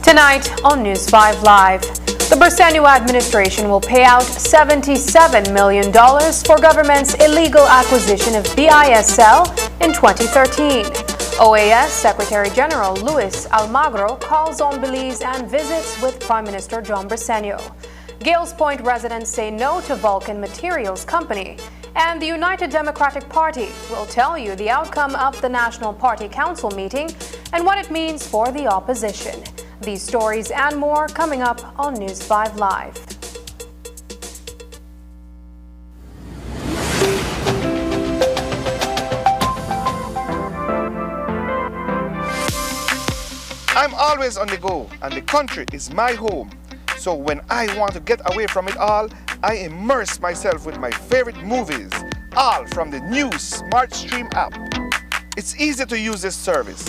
Tonight on News 5 Live, the Briceño administration will pay out $77 million for government's illegal acquisition of BISL in 2013. OAS Secretary General Luis Almagro calls on Belize and visits with Prime Minister John Briceño. Gales Point residents say no to Vulcan Materials Company. And the United Democratic Party will tell you the outcome of the National Party Council meeting and what it means for the opposition. These stories and more coming up on News 5 Live. I'm always on the go, and the country is my home. So when I want to get away from it all, I immerse myself with my favorite movies, all from the new Smart Stream app. It's easy to use this service.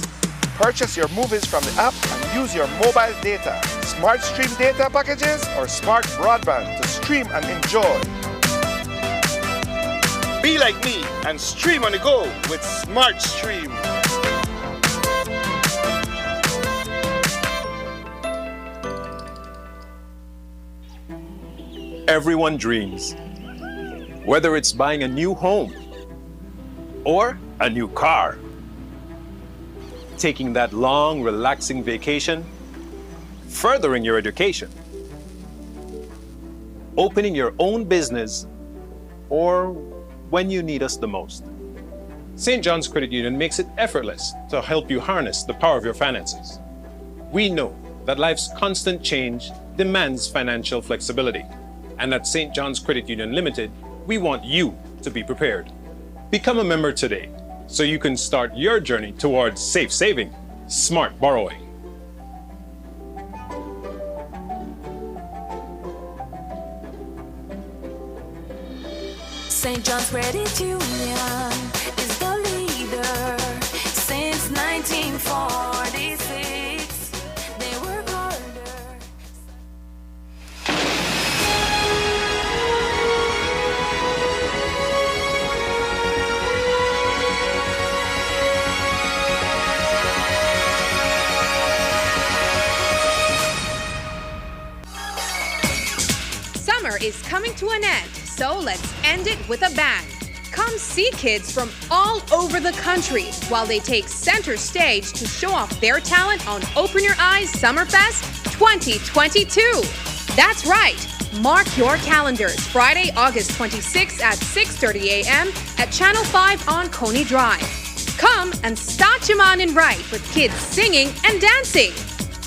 Purchase your movies from the app and use your mobile data, Smart Stream data packages, or smart broadband to stream and enjoy. Be like me and stream on the go with Smart Stream. Everyone dreams, whether it's buying a new home or a new car, taking that long, relaxing vacation, furthering your education, opening your own business, or when you need us the most. St. John's Credit Union makes it effortless to help you harness the power of your finances. We know that life's constant change demands financial flexibility. And at St. John's Credit Union Limited, we want you to be prepared. Become a member today so you can start your journey towards safe saving, smart borrowing. St. John's Credit Union is the leader since 1946. They work harder. Summer is coming to an end, so let's end it with a bang. Come see kids from all over the country while they take center stage to show off their talent on Open Your Eyes Summerfest 2022. That's right. Mark your calendars. Friday, August 26th at 6:30 a.m. at Channel 5 on Coney Drive. Come and start your mind and right with kids singing and dancing.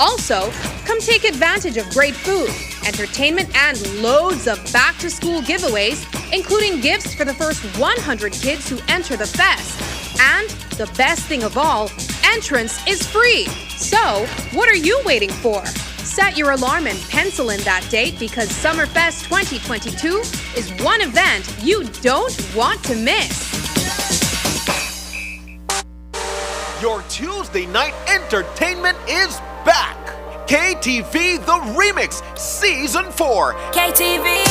Also, come take advantage of great food, entertainment, and loads of back-to-school giveaways, including gifts for the first 100 kids who enter the fest. And the best thing of all, entrance is free. So, what are you waiting for? Set your alarm and pencil in that date because Summerfest 2022 is one event you don't want to miss. Your Tuesday night entertainment is back. KTV The Remix Season 4. KTV.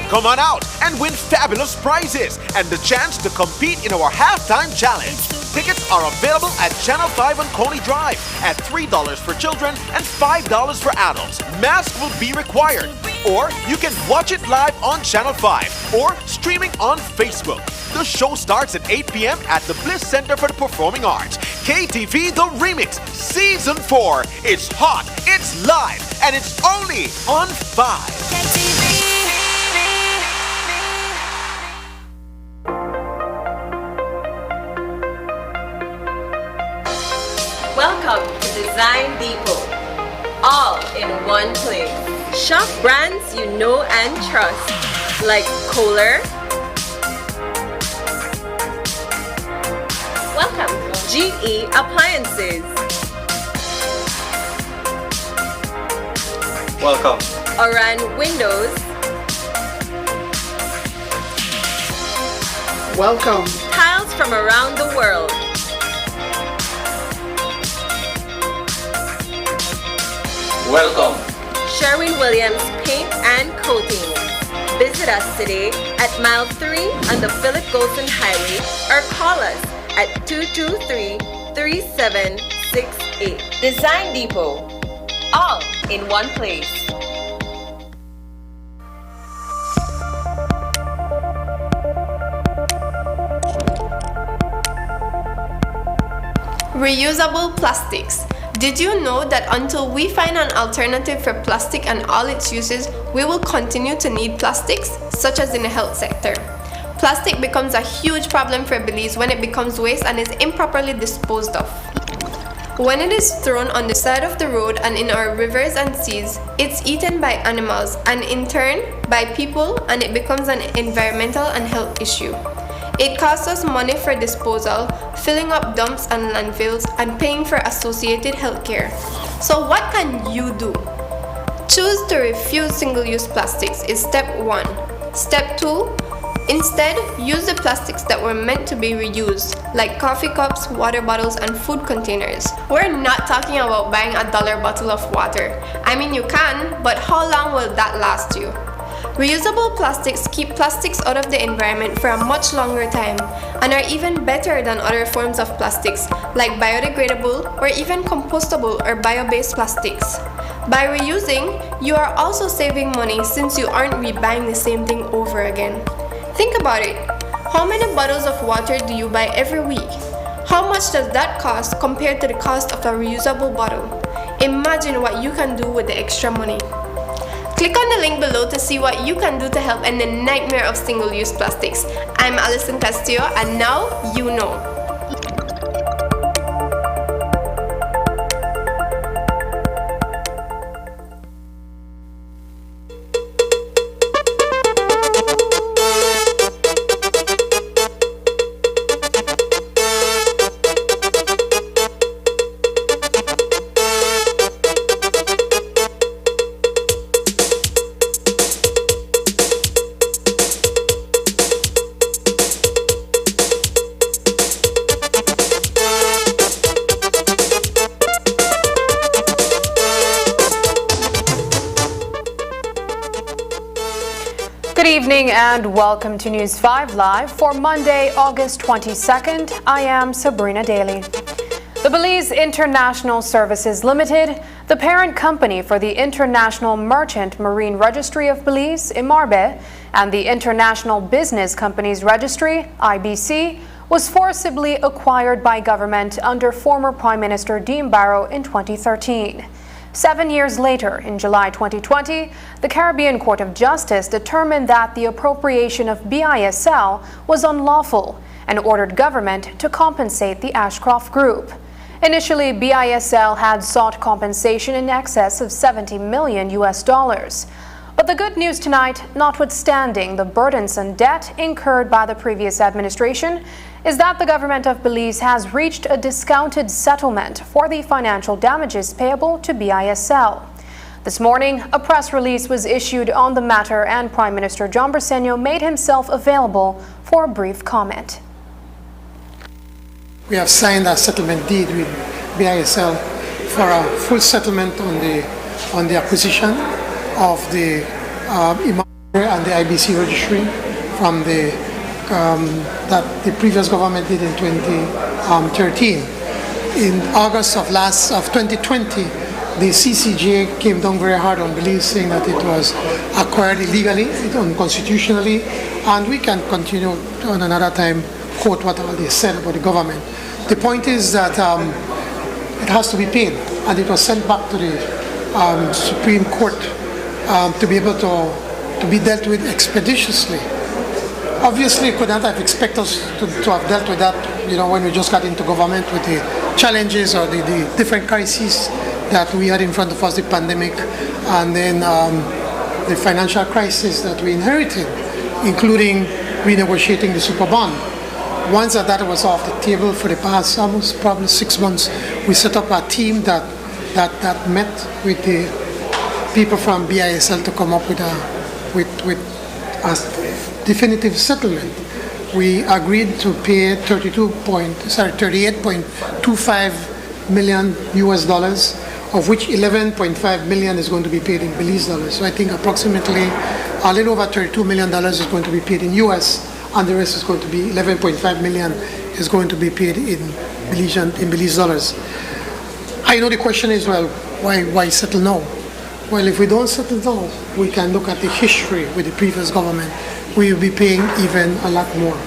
Come on out and win fabulous prizes and the chance to compete in our halftime challenge. Tickets are available at Channel 5 on Coney Drive at $3 for children and $5 for adults. Mask will be required. Or you can watch it live on Channel 5 or streaming on Facebook. The show starts at 8 p.m. at the Bliss Center for the Performing Arts. KTV The Remix Season 4. It's hot, it's live, and it's only on 5. KTV. Welcome to Design Depot. All in one place. Shop brands you know and trust, like Kohler. Welcome, GE Appliances. Welcome. Oran Windows. Welcome. Tiles from around the world. Welcome. Sherwin-Williams Paint and Coating. Visit us today at Mile 3 on the Philip Golson Highway or call us at 223-3768. Design Depot. all in one place. Reusable plastics. Did you know that until we find an alternative for plastic and all its uses, we will continue to need plastics, such as in the health sector? Plastic becomes a huge problem for Belize when it becomes waste and is improperly disposed of. When it is thrown on the side of the road and in our rivers and seas, it's eaten by animals and in turn by people, and it becomes an environmental and health issue. It costs us money for disposal, filling up dumps and landfills, and paying for associated healthcare. So what can you do? Choose to refuse single-use plastics is step 1. Step 2, instead, use the plastics that were meant to be reused, like coffee cups, water bottles, and food containers. We're not talking about buying a $1 bottle of water. I mean, you can, but how long will that last you? Reusable plastics keep plastics out of the environment for a much longer time and are even better than other forms of plastics like biodegradable or even compostable or bio-based plastics. By reusing, you are also saving money since you aren't rebuying the same thing over again. Think about it. How many bottles of water do you buy every week? How much does that cost compared to the cost of a reusable bottle? Imagine what you can do with the extra money. Click on the link below to see what you can do to help end the nightmare of single-use plastics. I'm Alison Castillo, and now you know. Good evening and welcome to News 5 Live for Monday, August 22nd. I am Sabrina Daly. The Belize International Services Limited, the parent company for the International Merchant Marine Registry of Belize, IMARBE, and the International Business Companies Registry, IBC, was forcibly acquired by government under former Prime Minister Dean Barrow in 2013. 7 years later, in July 2020, the Caribbean Court of Justice determined that the appropriation of BISL was unlawful and ordered government to compensate the Ashcroft Group. Initially, BISL had sought compensation in excess of $70 million. But the good news tonight, notwithstanding the burdensome debt incurred by the previous administration, is that the government of Belize has reached a discounted settlement for the financial damages payable to BISL. This morning, a press release was issued on the matter, and Prime Minister John Briceño made himself available for a brief comment. We have signed a settlement deed with BISL for a full settlement on the acquisition of the IMARBE and the IBC registry from that the previous government did in 2013. In August of 2020, the CCJ came down very hard on Belize, saying that it was acquired illegally, unconstitutionally, and we can continue on another time quote what all they said about the government. The point is that it has to be paid, and it was sent back to the Supreme Court to be able to be dealt with expeditiously. Obviously, could not have expected us to have dealt with that, when we just got into government with the challenges or the different crises that we had in front of us, the pandemic, and then the financial crisis that we inherited, including renegotiating the super bond. Once that was off the table for the past almost probably 6 months, we set up a team that met with the people from BISL to come up with a definitive settlement. We agreed to pay $38.25 million, of which 11.5 million is going to be paid in Belize dollars. So I think approximately a little over $32 million is going to be paid in US, and the rest is going to be 11.5 million is going to be paid in Belize dollars. I know the question is, well, Why settle now? Well, if we don't settle now, we can look at the history with the previous government. We will be paying even a lot more.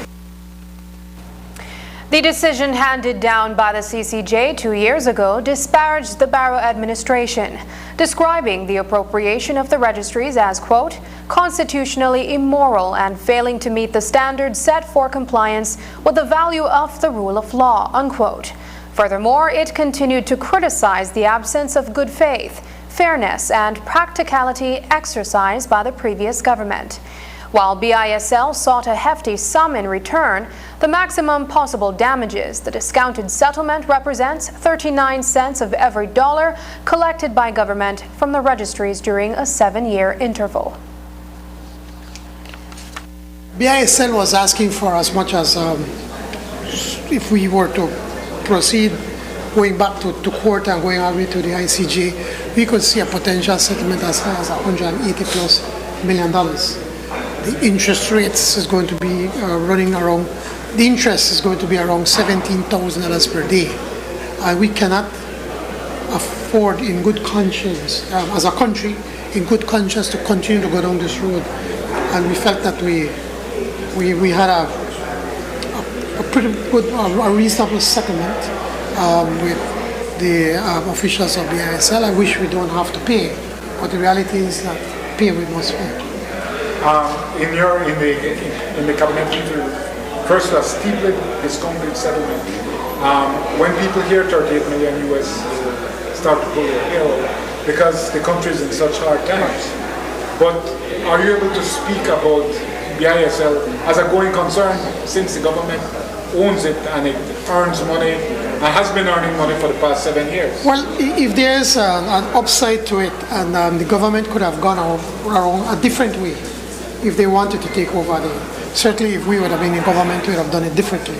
The decision handed down by the CCJ 2 years ago disparaged the Barrow administration, describing the appropriation of the registries as, quote, constitutionally immoral and failing to meet the standards set for compliance with the value of the rule of law, unquote. Furthermore, it continued to criticize the absence of good faith, fairness, and practicality exercised by the previous government. While BISL sought a hefty sum in return, the maximum possible damages, the discounted settlement represents 39 cents of every dollar collected by government from the registries during a 7-year interval. BISL was asking for as much as, if we were to proceed going back to court and going all the way to the ICJ, we could see a potential settlement as high as $180+ million. The interest rates is going to be running around, the interest is going to be around $17,000 per day. We cannot afford in good conscience, as a country, in good conscience to continue to go down this road. And we felt that we had a pretty good, a reasonable settlement with the officials of BISL. I wish we don't have to pay, but the reality is that pay we must pay. In the cabinet interview, first a steeply discounted settlement. When people hear 38 million US, start to pull their hair out because the country is in such hard times. But are you able to speak about BISL as a going concern since the government owns it and it earns money and has been earning money for the past 7 years? Well, if there's an upside to it, and the government could have gone around a different way if they wanted to take over certainly if we would have been in government, we would have done it differently.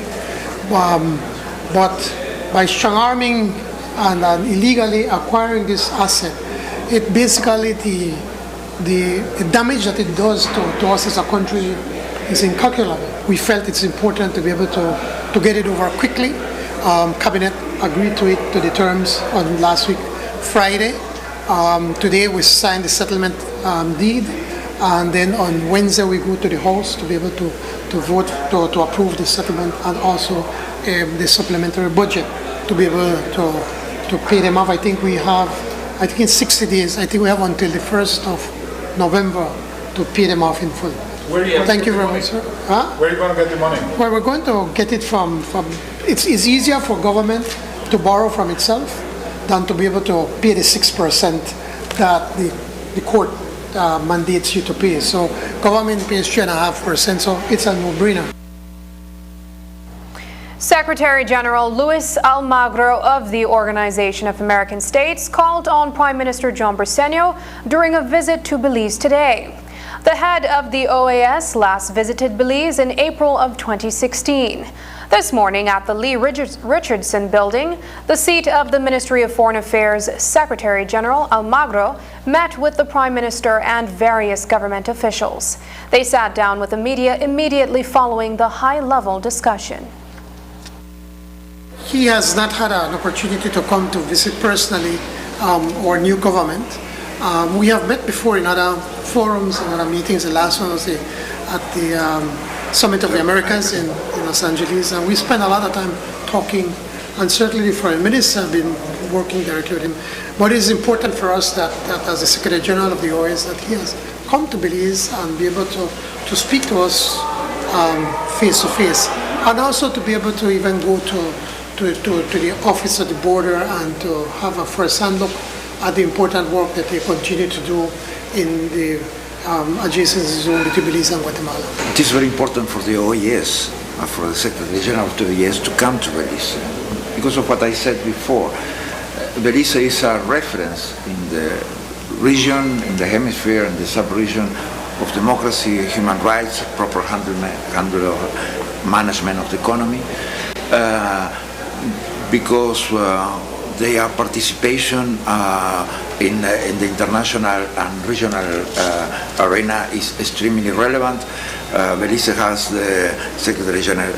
But by strong-arming and illegally acquiring this asset, it basically, the damage that it does to us as a country is incalculable. We felt it's important to be able to get it over quickly. Cabinet agreed to it, to the terms on last week, Friday. Today we signed the settlement deed, and then on Wednesday we go to the House to be able to vote to approve the settlement and also the supplementary budget to be able to pay them off. I think in 60 days, I think we have until the 1st of November to pay them off in full. Thank you very much, sir. Huh? Where are you going to get the money? Well, we're going to get it from it's easier for government to borrow from itself than to be able to pay the 6% that the court mandates you to pay. So government pays 3.5%, so it's a no-brainer. Secretary General Luis Almagro of the Organization of American States called on Prime Minister John Briceño during a visit to Belize today. The head of the OAS last visited Belize in April of 2016. This morning at the Lee Richardson Building, the seat of the Ministry of Foreign Affairs, Secretary General Almagro met with the Prime Minister and various government officials. They sat down with the media immediately following the high-level discussion. He has not had an opportunity to come to visit personally our new government. We have met before in other forums and other meetings. The last one was at the Summit of the Americas in Los Angeles, and we spent a lot of time talking, and certainly the Foreign Minister have been working directly with him. But it is important for us that as the Secretary General of the OAS, that he has come to Belize and be able to speak to us face to face, and also to be able to even go to the office at the border and to have a first-hand look at the important work that they continue to do in the adjacent zone between Belize and Guatemala. It is very important for the OAS, for the Secretary General of the OAS to come to Belize. Because of what I said before, Belize is a reference in the region, in the hemisphere, in the sub-region of democracy, human rights, proper management of the economy, because their participation in the international and regional arena is extremely relevant. Belize has the Secretary General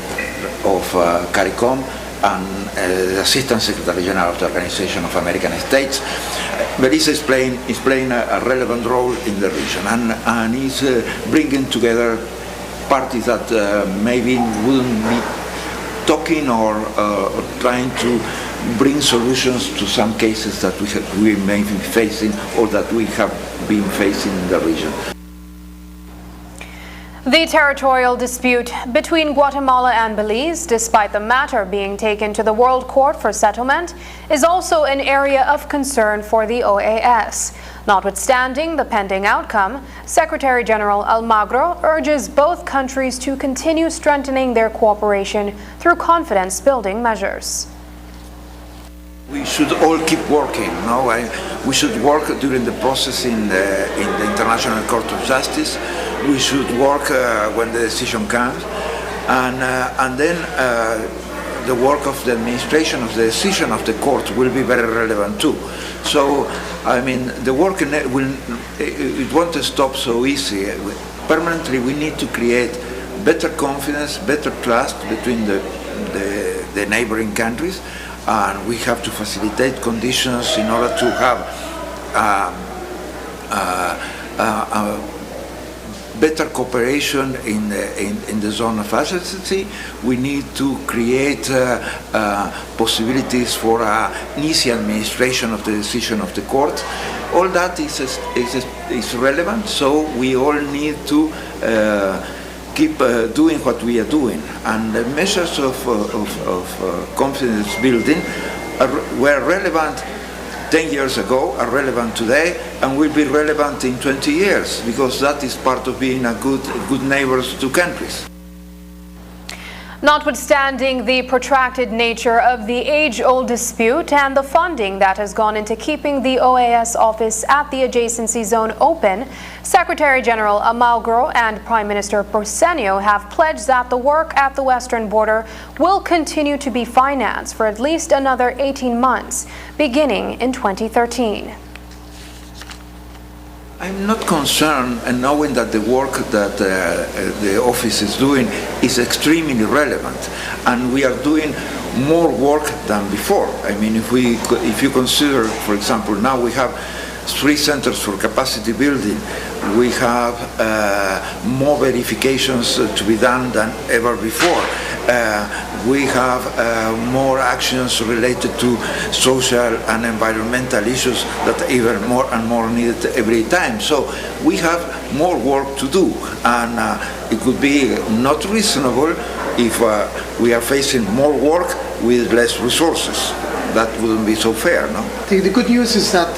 of CARICOM, and the Assistant Secretary General of the Organization of American States. Belize is playing a relevant role in the region and is bringing together parties that maybe wouldn't be talking or trying to bring solutions to some cases that we may be facing or that we have been facing in the region. The territorial dispute between Guatemala and Belize, despite the matter being taken to the World Court for settlement, is also an area of concern for the OAS. Notwithstanding the pending outcome, Secretary General Almagro urges both countries to continue strengthening their cooperation through confidence-building measures. We should all keep working. No? We should work during the process in the International Court of Justice. We should work when the decision comes, and then the work of the administration of the decision of the court will be very relevant too. So, I mean, the work it won't stop so easy. Permanently, we need to create better confidence, better trust between the neighboring countries, and we have to facilitate conditions in order to have better cooperation in the zone of adjacency. We need to create possibilities for an easy administration of the decision of the court. All that is relevant, so we all need to keep doing what we are doing. And the measures of confidence building were relevant 10 years ago, are relevant today, and will be relevant in 20 years, because that is part of being a good neighbors to countries. Notwithstanding the protracted nature of the age-old dispute and the funding that has gone into keeping the OAS office at the adjacency zone open, Secretary General Almagro and Prime Minister Porcenio have pledged that the work at the western border will continue to be financed for at least another 18 months, beginning in 2013. I'm not concerned, and knowing that the work that the office is doing is extremely relevant, and we are doing more work than before. I mean, if you consider, for example, now we have 3 centers for capacity building. We have more verifications to be done than ever before. We have more actions related to social and environmental issues that even more and more needed every time. So we have more work to do, and it would be not reasonable if we are facing more work with less resources. That wouldn't be so fair, no? The good news is that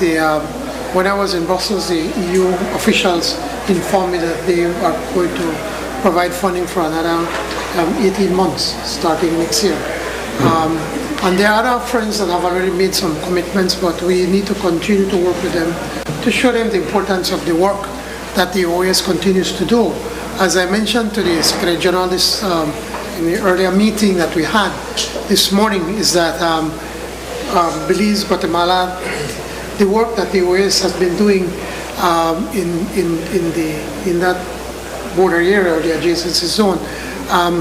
when I was in Brussels, the EU officials informed me that they are going to provide funding for another 18 months, starting next year. And there are other friends that have already made some commitments, but we need to continue to work with them to show them the importance of the work that the OAS continues to do. As I mentioned to the Secretary General in the earlier meeting that we had this morning, is that Belize, Guatemala, the work that the OAS has been doing in that border area or the adjacency zone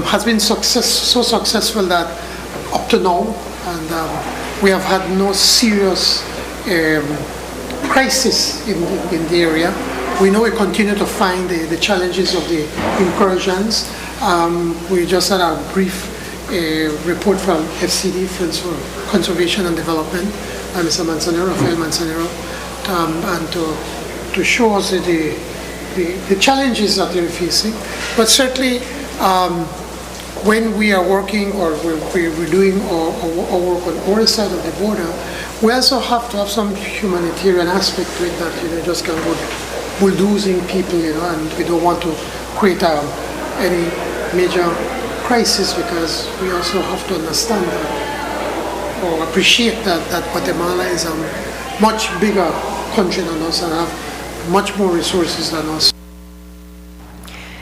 has been so successful that up to now, and we have had no serious crisis in the area. We know we continue to find the challenges of the incursions. We just had a brief report from FCD, Friends for Conservation and Development, Mr. Manzanero, Rafael Manzanero, and to show us the challenges that they're facing. But certainly, when we are working or we're doing our work on our side of the border, we also have to have some humanitarian aspect to it, that just can't go bulldozing people, and we don't want to create any major crisis, because we also have to understand or appreciate that Guatemala is a much bigger country than us and have much more resources than us.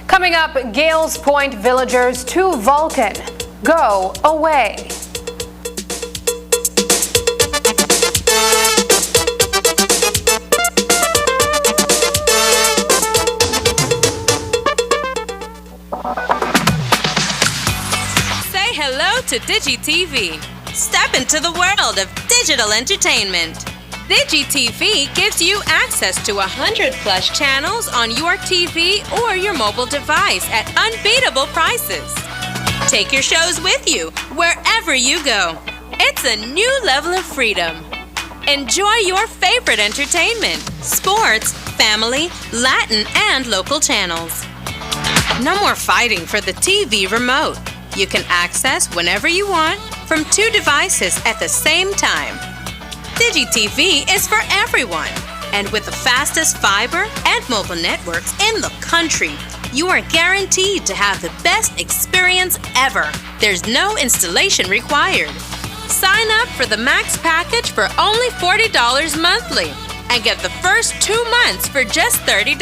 Coming up, Gales Point villagers to Vulcan. Go away. Say hello to DigiTV. Step into the world of digital entertainment. DigiTV gives you access to 100+ channels on your TV or your mobile device at unbeatable prices. Take your shows with you wherever you go. It's a new level of freedom. Enjoy your favorite entertainment, sports, family, Latin, and local channels. No more fighting for the TV remote. You can access whenever you want from 2 devices at the same time. DigiTV is for everyone. And with the fastest fiber and mobile networks in the country, you are guaranteed to have the best experience ever. There's no installation required. Sign up for the Max package for only $40 monthly and get the first 2 months for just $30.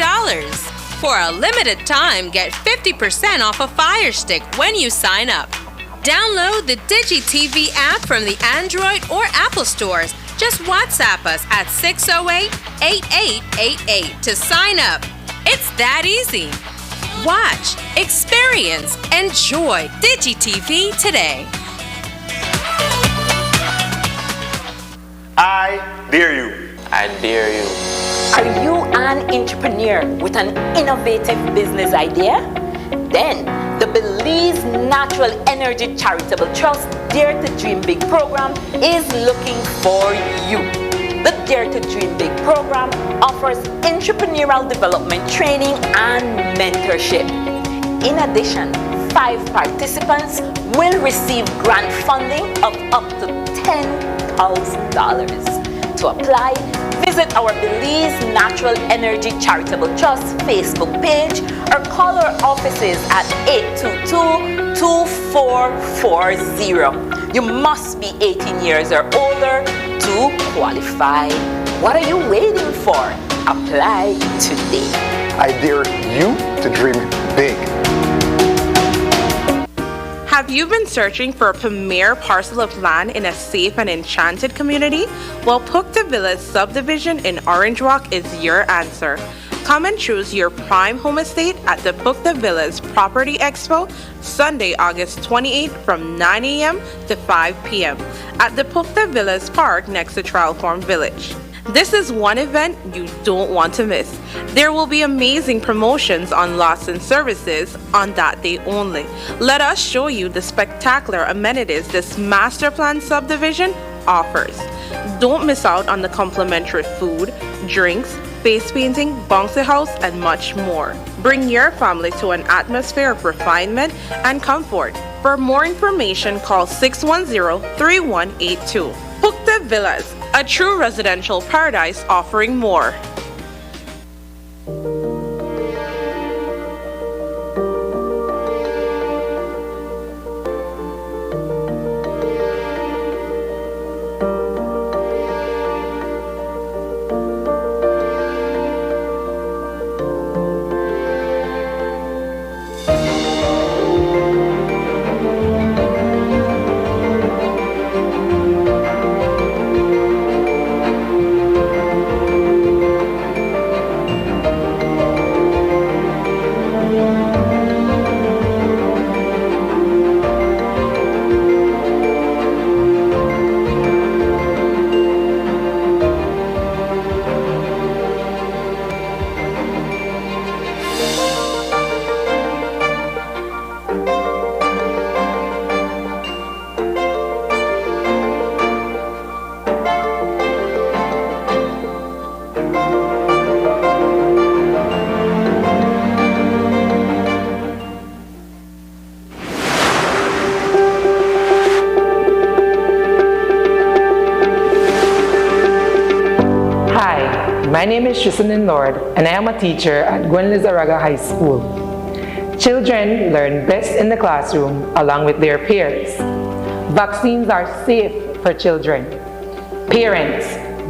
For a limited time, get 50% off a Fire Stick when you sign up. Download the DigiTV app from the Android or Apple stores. Just WhatsApp us at 608-8888 to sign up. It's that easy. Watch, experience, enjoy DigiTV today. I dare you. I dare you. Are you an entrepreneur with an innovative business idea? Then the Belize Natural Energy Charitable Trust Dare to Dream Big program is looking for you. The Dare to Dream Big program offers entrepreneurial development training and mentorship. In addition, 5 participants will receive grant funding of up to $10,000. To apply, visit our Belize Natural Energy Charitable Trust Facebook page or call our offices at 822-2440. You must be 18 years or older to qualify. What are you waiting for? Apply today. I dare you to dream big. Have you been searching for a premier parcel of land in a safe and enchanted community? Well, Pukta Villas subdivision in Orange Rock is your answer. Come and choose your prime home estate at the Pukta Villas Property Expo, Sunday, August 28th from 9 a.m. to 5 p.m. at the Pukta Villas Park next to Trialform Village. This is one event you don't want to miss. There will be amazing promotions on lots and services on that day only. Let us show you the spectacular amenities this master plan subdivision offers. Don't miss out on the complimentary food, drinks, face painting, bouncy house, and much more. Bring your family to an atmosphere of refinement and comfort. For more information, call 610-3182. Pukta Villas, a true residential paradise offering more. My name is Tristan Lord, and I am a teacher at Gwen Lizarraga High School. Children learn best in the classroom along with their peers. Vaccines are safe for children. Parents,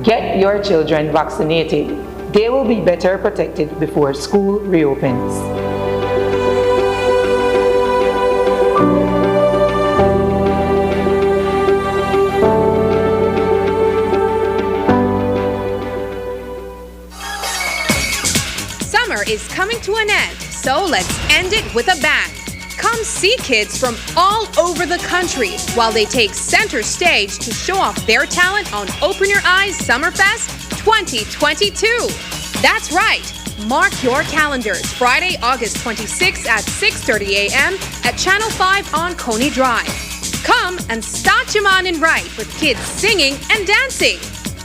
get your children vaccinated. They will be better protected before school reopens. Summer is coming to an end, so let's end it with a bang. Come see kids from all over the country while they take center stage to show off their talent on Open Your Eyes Summerfest 2022. That's right. Mark your calendars Friday, August 26th at 6:30 a.m. at Channel 5 on Coney Drive. Come and start your mind right with kids singing and dancing.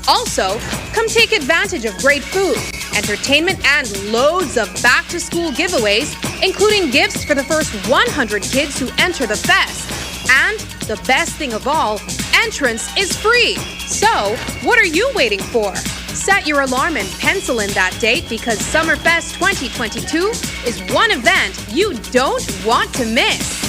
Also, come take advantage of great food, entertainment, and loads of back-to-school giveaways, including gifts for the first 100 kids who enter the fest. And the best thing of all, entrance is free. So, what are you waiting for? Set your alarm and pencil in that date because Summerfest 2022 is one event you don't want to miss.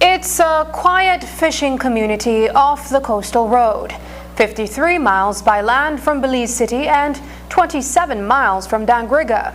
It's a quiet fishing community off the coastal road, 53 miles by land from Belize City and 27 miles from Dangriga.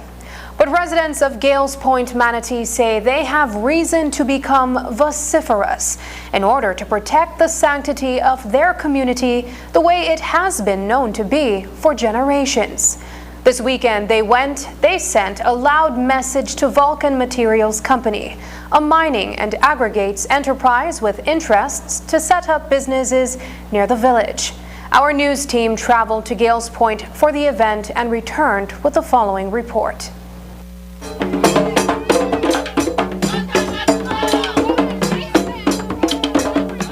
But residents of Gales Point, Manatee say they have reason to become vociferous in order to protect the sanctity of their community the way it has been known to be for generations. This weekend they sent a loud message to Vulcan Materials Company, a mining and aggregates enterprise with interests to set up businesses near the village. Our news team traveled to Gales Point for the event and returned with the following report.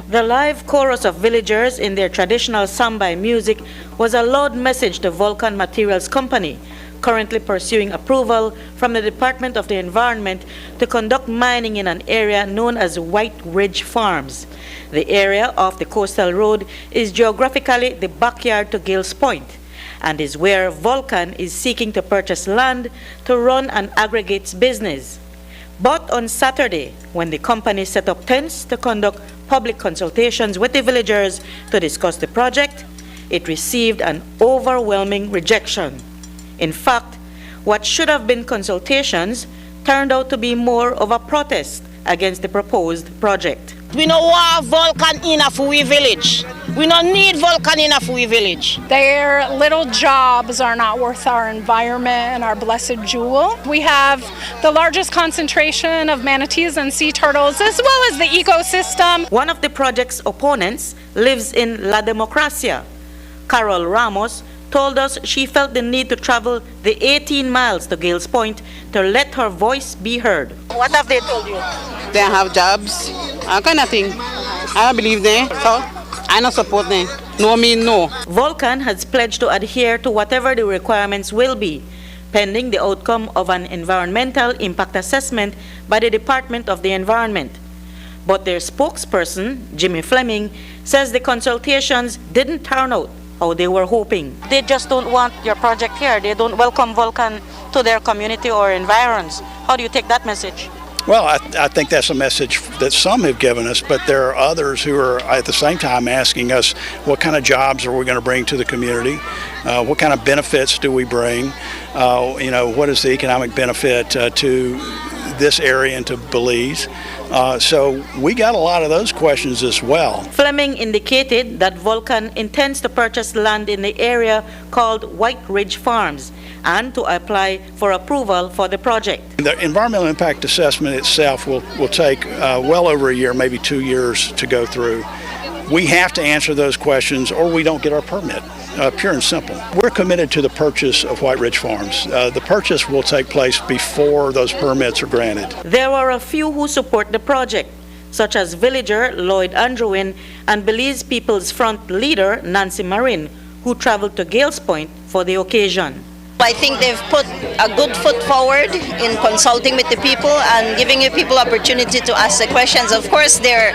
The live chorus of villagers in their traditional Sambai music was a loud message to Vulcan Materials Company, currently pursuing approval from the Department of the Environment to conduct mining in an area known as White Ridge Farms. The area off the coastal road is geographically the backyard to Gales Point and is where Vulcan is seeking to purchase land to run an aggregates business. But on Saturday, when the company set up tents to conduct public consultations with the villagers to discuss the project, it received an overwhelming rejection. In fact, what should have been consultations turned out to be more of a protest against the proposed project. We don't want Vulcan in a Fui village. We don't need Vulcan in a Fui village. Their little jobs are not worth our environment and our blessed jewel. We have the largest concentration of manatees and sea turtles as well as the ecosystem. One of the project's opponents lives in La Democracia. Carol Ramos told us she felt the need to travel the 18 miles to Gales Point to let her voice be heard. What have they told you? They have jobs, all kind of thing. I don't believe them, so I don't support them. No mean no. Vulcan has pledged to adhere to whatever the requirements will be, pending the outcome of an environmental impact assessment by the Department of the Environment. But their spokesperson, Jimmy Fleming, says the consultations didn't turn out how they were hoping. They just don't want your project here. They don't welcome Vulcan to their community or environs. How do you take that message? Well, I think that's a message that some have given us, but there are others who are at the same time asking us what kind of jobs are we going to bring to the community, what kind of benefits do we bring, what is the economic benefit to this area and to Belize. So we got a lot of those questions as well. Fleming indicated that Vulcan intends to purchase land in the area called White Ridge Farms and to apply for approval for the project. The environmental impact assessment itself will take well over a year, maybe 2 years to go through. We have to answer those questions or we don't get our permit, pure and simple. We're committed to the purchase of White Ridge Farms. The purchase will take place before those permits are granted. There are a few who support the project, such as villager Lloyd Andrewin and Belize People's Front leader Nancy Marin, who traveled to Gales Point for the occasion. I think they've put a good foot forward in consulting with the people and giving the people opportunity to ask the questions. Of course, their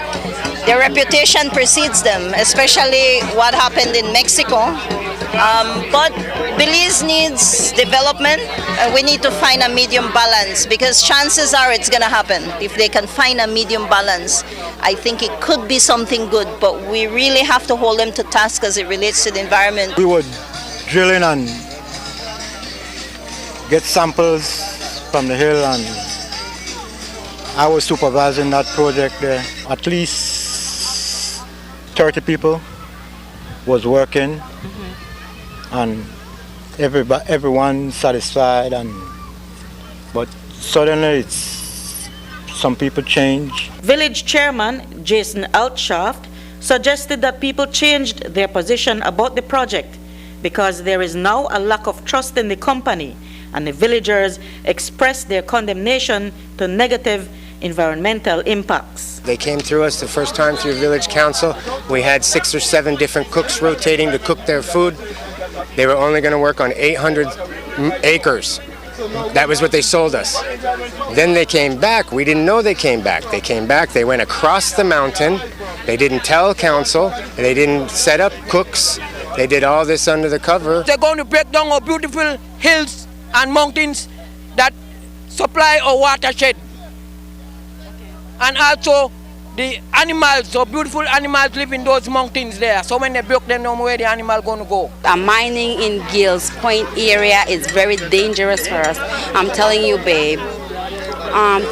reputation precedes them, especially what happened in Mexico. But Belize needs development, and we need to find a medium balance because chances are it's going to happen. If they can find a medium balance, I think it could be something good, but we really have to hold them to task as it relates to the environment. We would drill in and get samples from the hill, and I was supervising that project there. At least 30 people was working, and everyone satisfied, but suddenly some people change. Village Chairman Jason Altshaft suggested that people changed their position about the project because there is now a lack of trust in the company, and the villagers expressed their condemnation to negative environmental impacts. They came through us the first time through Village Council. We had 6 or 7 different cooks rotating to cook their food. They were only going to work on 800 acres. That was what they sold us. Then they came back. We didn't know they came back. They came back. They went across the mountain. They didn't tell council. They didn't set up cooks. They did all this under the cover. They're going to break down our beautiful hills and mountains that supply our watershed. And also the animals, so beautiful animals live in those mountains there. So when they broke them down, where the animal going to go? Mining in Gills Point area is very dangerous for us. I'm telling you, babe.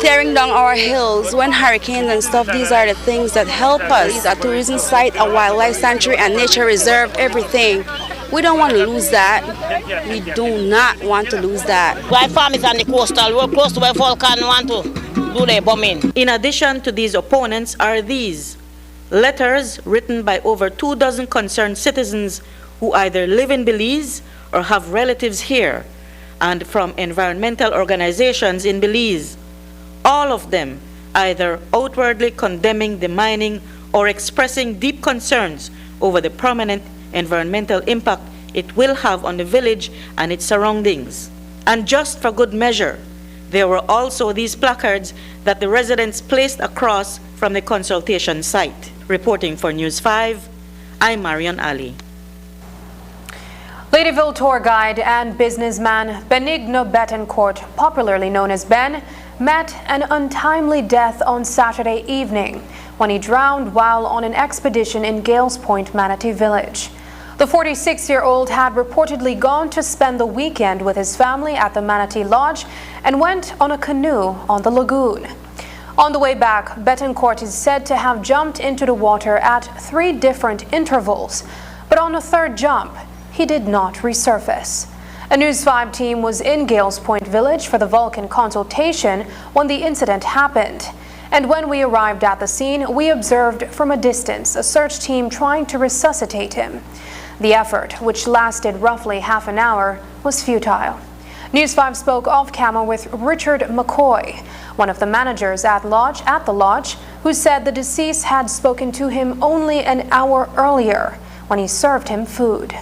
Tearing down our hills when hurricanes and stuff, these are the things that help us. A tourism site, a wildlife sanctuary, a nature reserve, everything. We don't want to lose that. We do not want to lose that. My farm is on the coastal. We're close to where volcano want to do their bombing. In addition to these opponents are these letters written by over 24 concerned citizens who either live in Belize or have relatives here, and from environmental organizations in Belize. All of them either outwardly condemning the mining or expressing deep concerns over the prominent environmental impact it will have on the village and its surroundings. And just for good measure, there were also these placards that the residents placed across from the consultation site. Reporting for News 5, I'm Marion Ali. Ladyville tour guide and businessman Benigno Betancourt, popularly known as Ben, met an untimely death on Saturday evening when he drowned while on an expedition in Gales Point, Manatee Village. The 46-year-old had reportedly gone to spend the weekend with his family at the Manatee Lodge and went on a canoe on the lagoon. On the way back, Betancourt is said to have jumped into the water at 3 different intervals, but on a 3rd jump, he did not resurface. A News 5 team was in Gales Point Village for the Vulcan consultation when the incident happened. And when we arrived at the scene, we observed from a distance a search team trying to resuscitate him. The effort, which lasted roughly half an hour, was futile. News 5 spoke off-camera with Richard McCoy, one of the managers at the lodge, who said the deceased had spoken to him only an hour earlier when he served him food.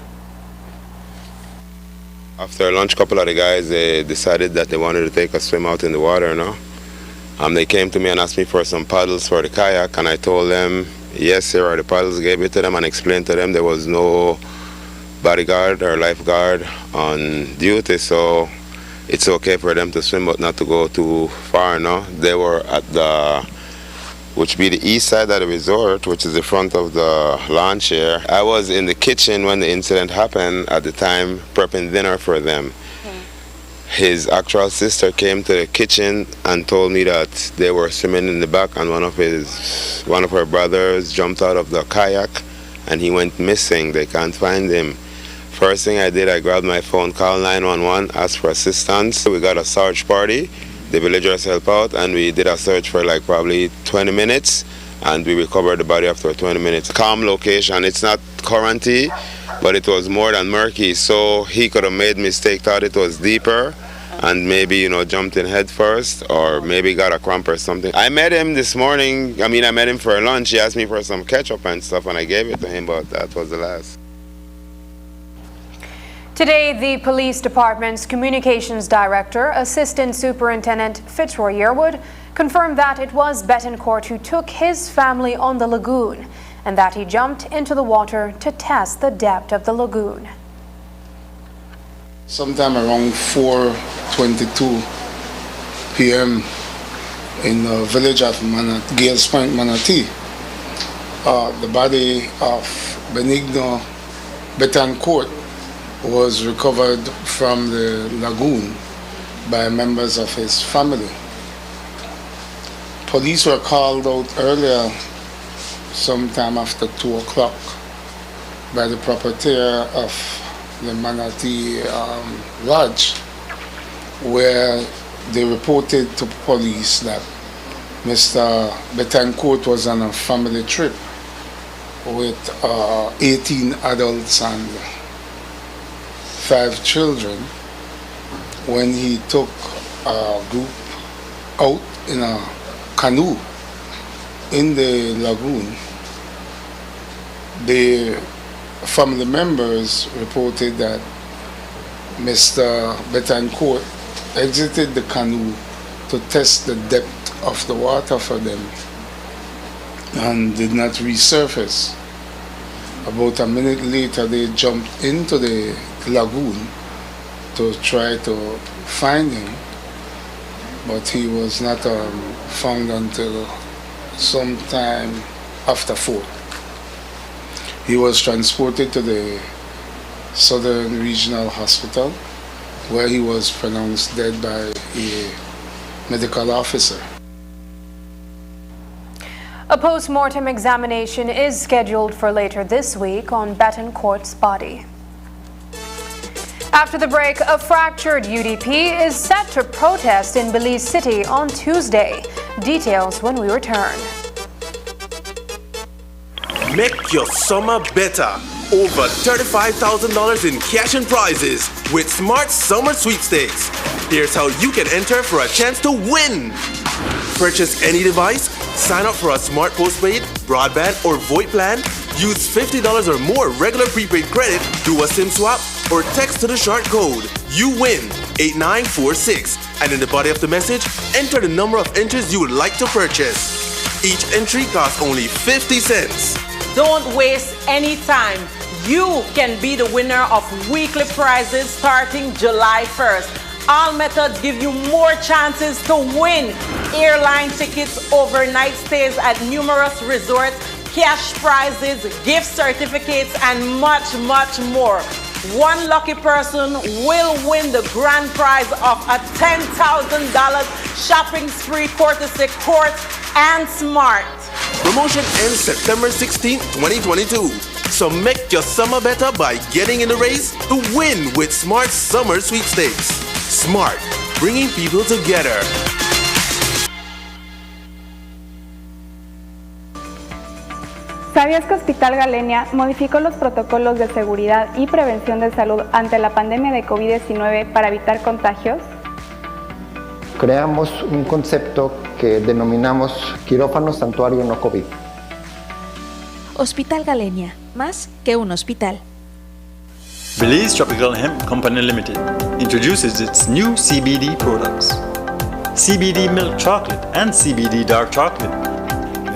After lunch, a couple of the guys decided that they wanted to take a swim out in the water, you know. They came to me and asked me for some paddles for the kayak, and I told them, yes, here are the paddles, gave it to them and explained to them there was no bodyguard or lifeguard on duty, so it's okay for them to swim but not to go too far, no. They were at which be the east side of the resort, which is the front of the launch here. I was in the kitchen when the incident happened at the time, prepping dinner for them. His actual sister came to the kitchen and told me that they were swimming in the back and one of her brothers jumped out of the kayak and he went missing. They can't find him. First thing I did, I grabbed my phone, called 911, asked for assistance. We got a search party. The villagers helped out and we did a search for like probably 20 minutes and we recovered the body after 20 minutes. Calm location, it's not currenty, but it was more than murky, so he could have made mistake, thought it was deeper and maybe, you know, jumped in head first or maybe got a cramp or something. I met him this morning, I met him for lunch. He asked me for some ketchup and stuff and I gave it to him, but that was the last. Today, the police department's communications director, Assistant Superintendent Fitzroy Yearwood, confirmed that it was Betancourt who took his family on the lagoon and that he jumped into the water to test the depth of the lagoon. Sometime around 4:22 p.m. in the village of Gales Point, Manatee, the body of Benigno Betancourt was recovered from the lagoon by members of his family. Police were called out earlier, sometime after 2 o'clock, by the proprietor of the Manatee Lodge, where they reported to police that Mr. Betancourt was on a family trip with 18 adults and 5 children when he took a group out in a canoe in the lagoon. The family members reported that Mr. Betancourt exited the canoe to test the depth of the water for them and did not resurface. About a minute later, they jumped into the lagoon to try to find him, but he was not found until sometime after 4. He was transported to the Southern Regional Hospital, where he was pronounced dead by a medical officer. A post-mortem examination is scheduled for later this week on Betancourt's body. After the break, a fractured UDP is set to protest in Belize City on Tuesday. Details when we return. Make your summer better. Over $35,000 in cash and prizes with Smart Summer Sweepstakes. Here's how you can enter for a chance to win. Purchase any device, sign up for a smart postpaid, broadband, or VoIP plan, use $50 or more regular prepaid credit, do a SIM swap, or text to the short code. You win 8946. And in the body of the message, enter the number of entries you would like to purchase. Each entry costs only 50 cents. Don't waste any time. You can be the winner of weekly prizes starting July 1st. All methods give you more chances to win. Airline tickets, overnight stays at numerous resorts, cash prizes, gift certificates, and much, much more. One lucky person will win the grand prize of a $10,000 shopping spree courtesy Court and Smart. Promotion ends September 16, 2022. So make your summer better by getting in the race to win with Smart Summer Sweepstakes. Smart, bringing people together. ¿Sabías que Hospital Galenia modificó los protocolos de seguridad y prevención de salud ante la pandemia de COVID-19 para evitar contagios? Creamos un concepto que denominamos quirófano santuario no COVID. Hospital Galenia, más que un hospital. Belize Tropical Hemp Company Limited introduces its new CBD products. CBD milk chocolate and CBD dark chocolate.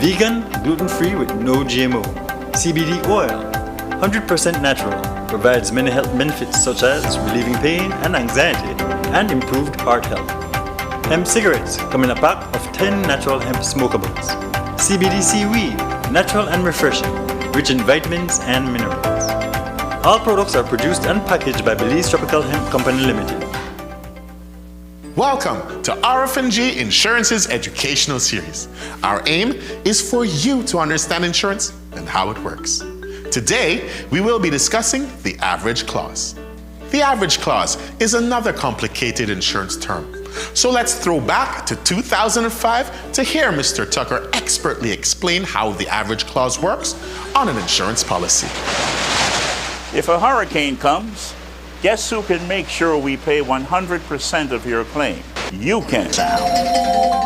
Vegan, gluten-free with no GMO. CBD oil, 100% natural, provides many health benefits such as relieving pain and anxiety and improved heart health. Hemp cigarettes come in a pack of 10 natural hemp smokables. CBD seaweed, natural and refreshing, rich in vitamins and minerals. All products are produced and packaged by Belize Tropical Hemp Company Limited. Welcome to RFNG Insurance's educational series. Our aim is for you to understand insurance and how it works. Today, we will be discussing the average clause. The average clause is another complicated insurance term. So let's throw back to 2005 to hear Mr. Tucker expertly explain how the average clause works on an insurance policy. If a hurricane comes, guess who can make sure we pay 100% of your claim? You can.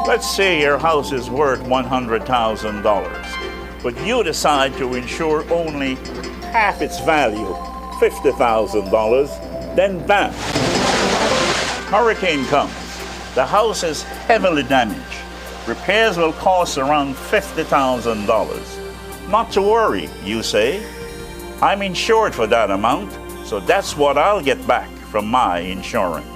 Let's say your house is worth $100,000, but you decide to insure only half its value, $50,000, then bam! Hurricane comes. The house is heavily damaged. Repairs will cost around $50,000. Not to worry, you say. I'm insured for that amount, so that's what I'll get back from my insurance.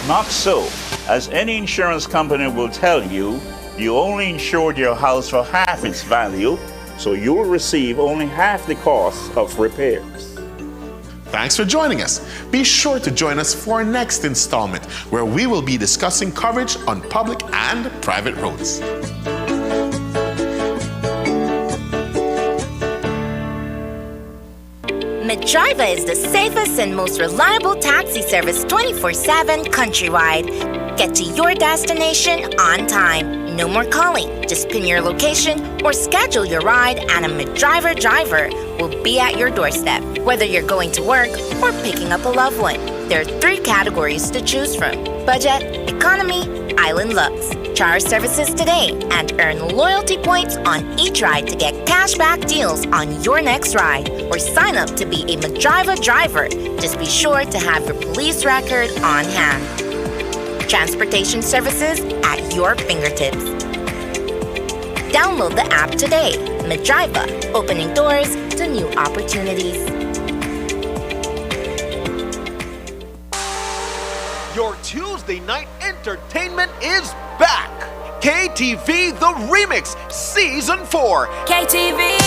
Not so. As any insurance company will tell you, you only insured your house for half its value, so you'll receive only half the cost of repairs. Thanks for joining us. Be sure to join us for our next installment, where we will be discussing coverage on public and private roads. Medriva is the safest and most reliable taxi service 24/7 countrywide. Get to your destination on time. No more calling. Just pin your location or schedule your ride and a Medriver driver will be at your doorstep. Whether you're going to work or picking up a loved one, there are 3 categories to choose from: budget, economy, Island Lux. Try our services today and earn loyalty points on each ride to get cashback deals on your next ride, or sign up to be a Medriver driver. Just be sure to have your police record on hand. Transportation services at your fingertips. Download the app today. Medriver, opening doors to new opportunities. Your Tuesday night entertainment is back. KTV The Remix Season 4. KTV!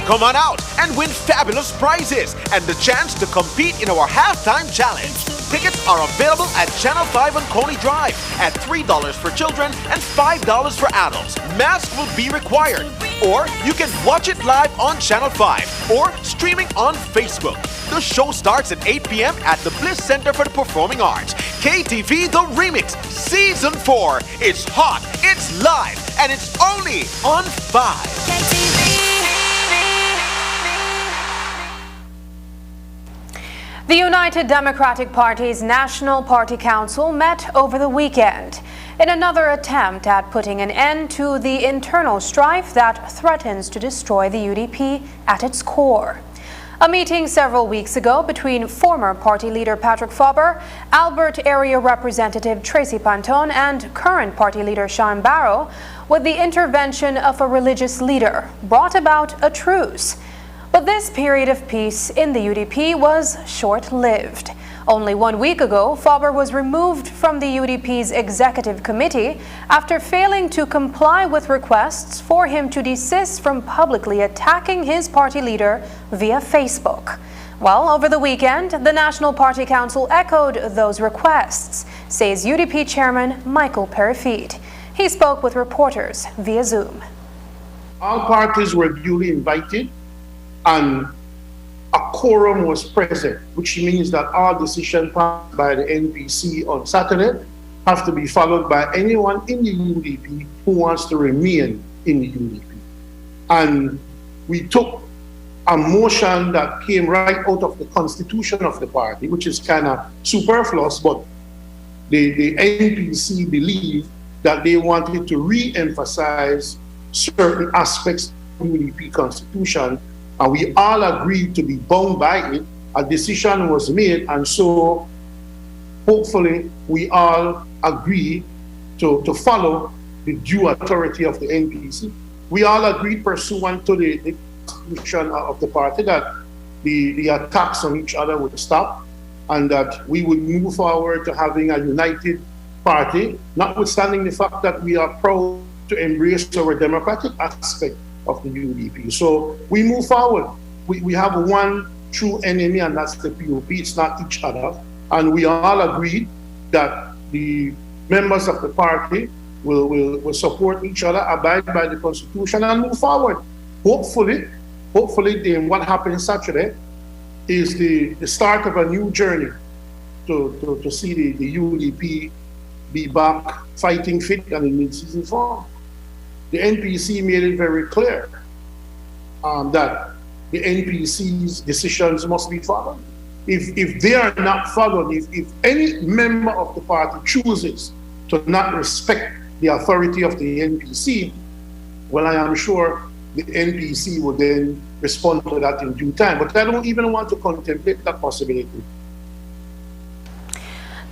Come on out and win fabulous prizes and the chance to compete in our halftime challenge. Tickets are available at Channel 5 on Coney Drive at $3 for children and $5 for adults. Mask will be required. Or you can watch it live on Channel 5 or streaming on Facebook. The show starts at 8 p.m. at the Bliss Center for the Performing Arts. KTV The Remix Season 4. It's hot, it's live, and it's only on 5. The United Democratic Party's National Party Council met over the weekend in another attempt at putting an end to the internal strife that threatens to destroy the UDP at its core. A meeting several weeks ago between former party leader Patrick Faber, Albert Area Representative Tracy Panton, and current party leader Sean Barrow, with the intervention of a religious leader, brought about a truce. But this period of peace in the UDP was short-lived. Only 1 week ago, Faber was removed from the UDP's executive committee after failing to comply with requests for him to desist from publicly attacking his party leader via Facebook. Well, over the weekend, the National Party Council echoed those requests, says UDP Chairman Michael Perifete. He spoke with reporters via Zoom. All parties were duly invited, and a quorum was present, which means that all decisions passed by the NPC on Saturday have to be followed by anyone in the UDP who wants to remain in the UDP. And we took a motion that came right out of the constitution of the party, which is kind of superfluous, but the NPC believed that they wanted to re-emphasize certain aspects of the UDP constitution, and we all agreed to be bound by it. A decision was made, and so hopefully we all agree to follow the due authority of the NPC. We all agreed pursuant to the constitution of the party that the attacks on each other would stop, and that we would move forward to having a united party, notwithstanding the fact that we are proud to embrace our democratic aspect of the UDP. So we move forward. We have one true enemy, and that's the POP. It's not each other. And we all agreed that the members of the party will support each other, abide by the Constitution, and move forward. Hopefully, then what happens Saturday is the start of a new journey to see the UDP be back fighting fit and in mid-season form. The NPC made it very clear that the NPC's decisions must be followed. If they are not followed, if any member of the party chooses to not respect the authority of the NPC, well, I am sure the NPC will then respond to that in due time. But I don't even want to contemplate that possibility.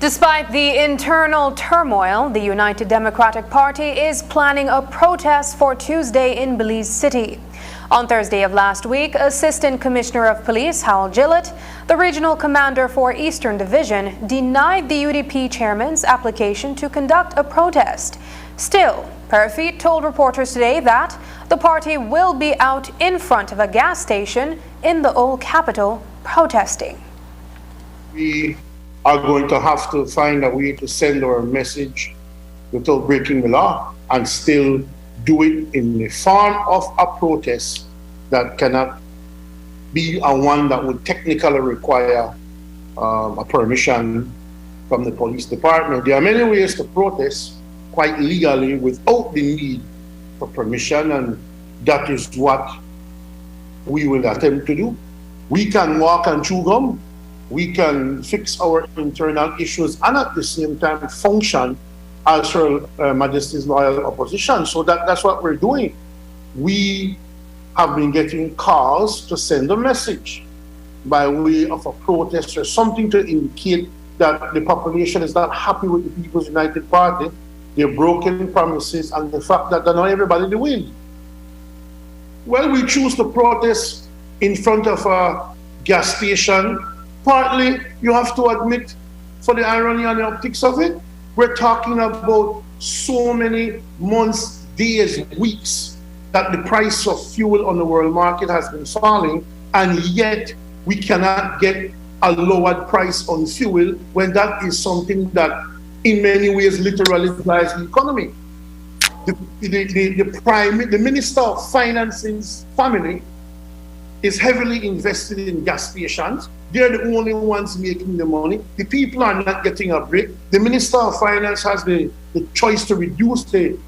Despite the internal turmoil, the United Democratic Party is planning a protest for Tuesday in Belize City. On Thursday of last week, Assistant Commissioner of Police Hal Gillett, the regional commander for Eastern Division, denied the UDP chairman's application to conduct a protest. Still, Perifete told reporters today that the party will be out in front of a gas station in the old capital protesting. We are going to have to find a way to send our message without breaking the law and still do it in the form of a protest that cannot be a one that would technically require a permission from the police department. There are many ways to protest quite legally without the need for permission, and that is what we will attempt to do. We can walk and chew gum, we can fix our internal issues, and at the same time function as Her Majesty's loyal opposition. So that's what we're doing. We have been getting calls to send a message by way of a protest or something to indicate that the population is not happy with the People's United Party, their broken promises, and the fact that they're not everybody to win. Well, we choose to protest in front of a gas station. Partly, you have to admit, for the irony and the optics of it, we're talking about so many months, days, weeks that the price of fuel on the world market has been falling, and yet we cannot get a lowered price on fuel when that is something that in many ways literally drives the economy. The Minister of Finance's family is heavily invested in gas stations. They're the only ones making the money. The people are not getting a break. The Minister of Finance has the choice to reduce the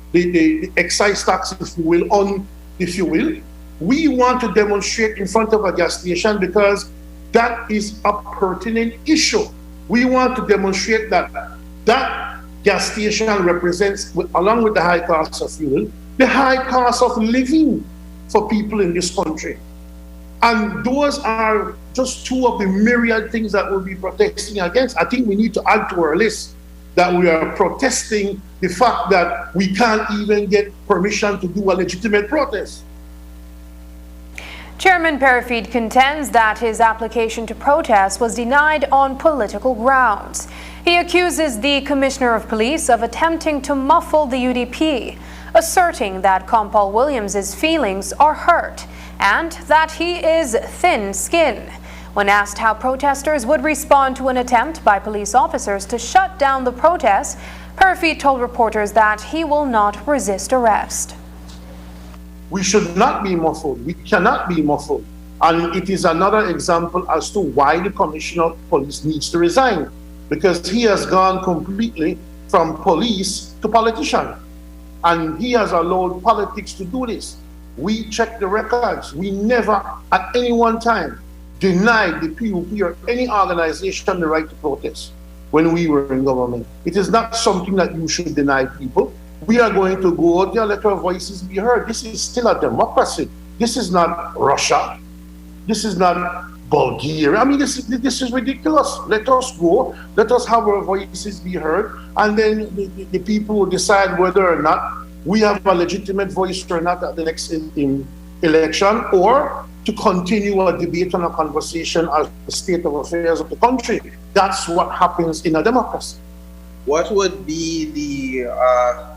excise tax, if you will, on the fuel. We want to demonstrate in front of a gas station because that is a pertinent issue. We want to demonstrate that that gas station represents, along with the high cost of fuel, the high cost of living for people in this country. And those are just two of the myriad things that we'll be protesting against. I think we need to add to our list that we are protesting the fact that we can't even get permission to do a legitimate protest. Chairman Parafid contends that his application to protest was denied on political grounds. He accuses the Commissioner of Police of attempting to muffle the UDP, asserting that Compal Williams' feelings are hurt and that he is thin-skinned. When asked how protesters would respond to an attempt by police officers to shut down the protest, Parafid told reporters that he will not resist arrest. We should not be muffled. We cannot be muffled. And it is another example as to why the Commissioner of Police needs to resign, because he has gone completely from police to politician. And he has allowed politics to do this. We check the records. We never, at any one time, denied the PUP or any organization the right to protest when we were in government. It is not something that you should deny people. We are going to go out there, let our voices be heard. This is still a democracy. This is not Russia. This is not Bulgaria. I mean, this is ridiculous. Let us go. Let us have our voices be heard. And then the people will decide whether or not we have a legitimate voice or not at the next election, or to continue a debate and a conversation as the state of affairs of the country. That's what happens in a democracy. What would be the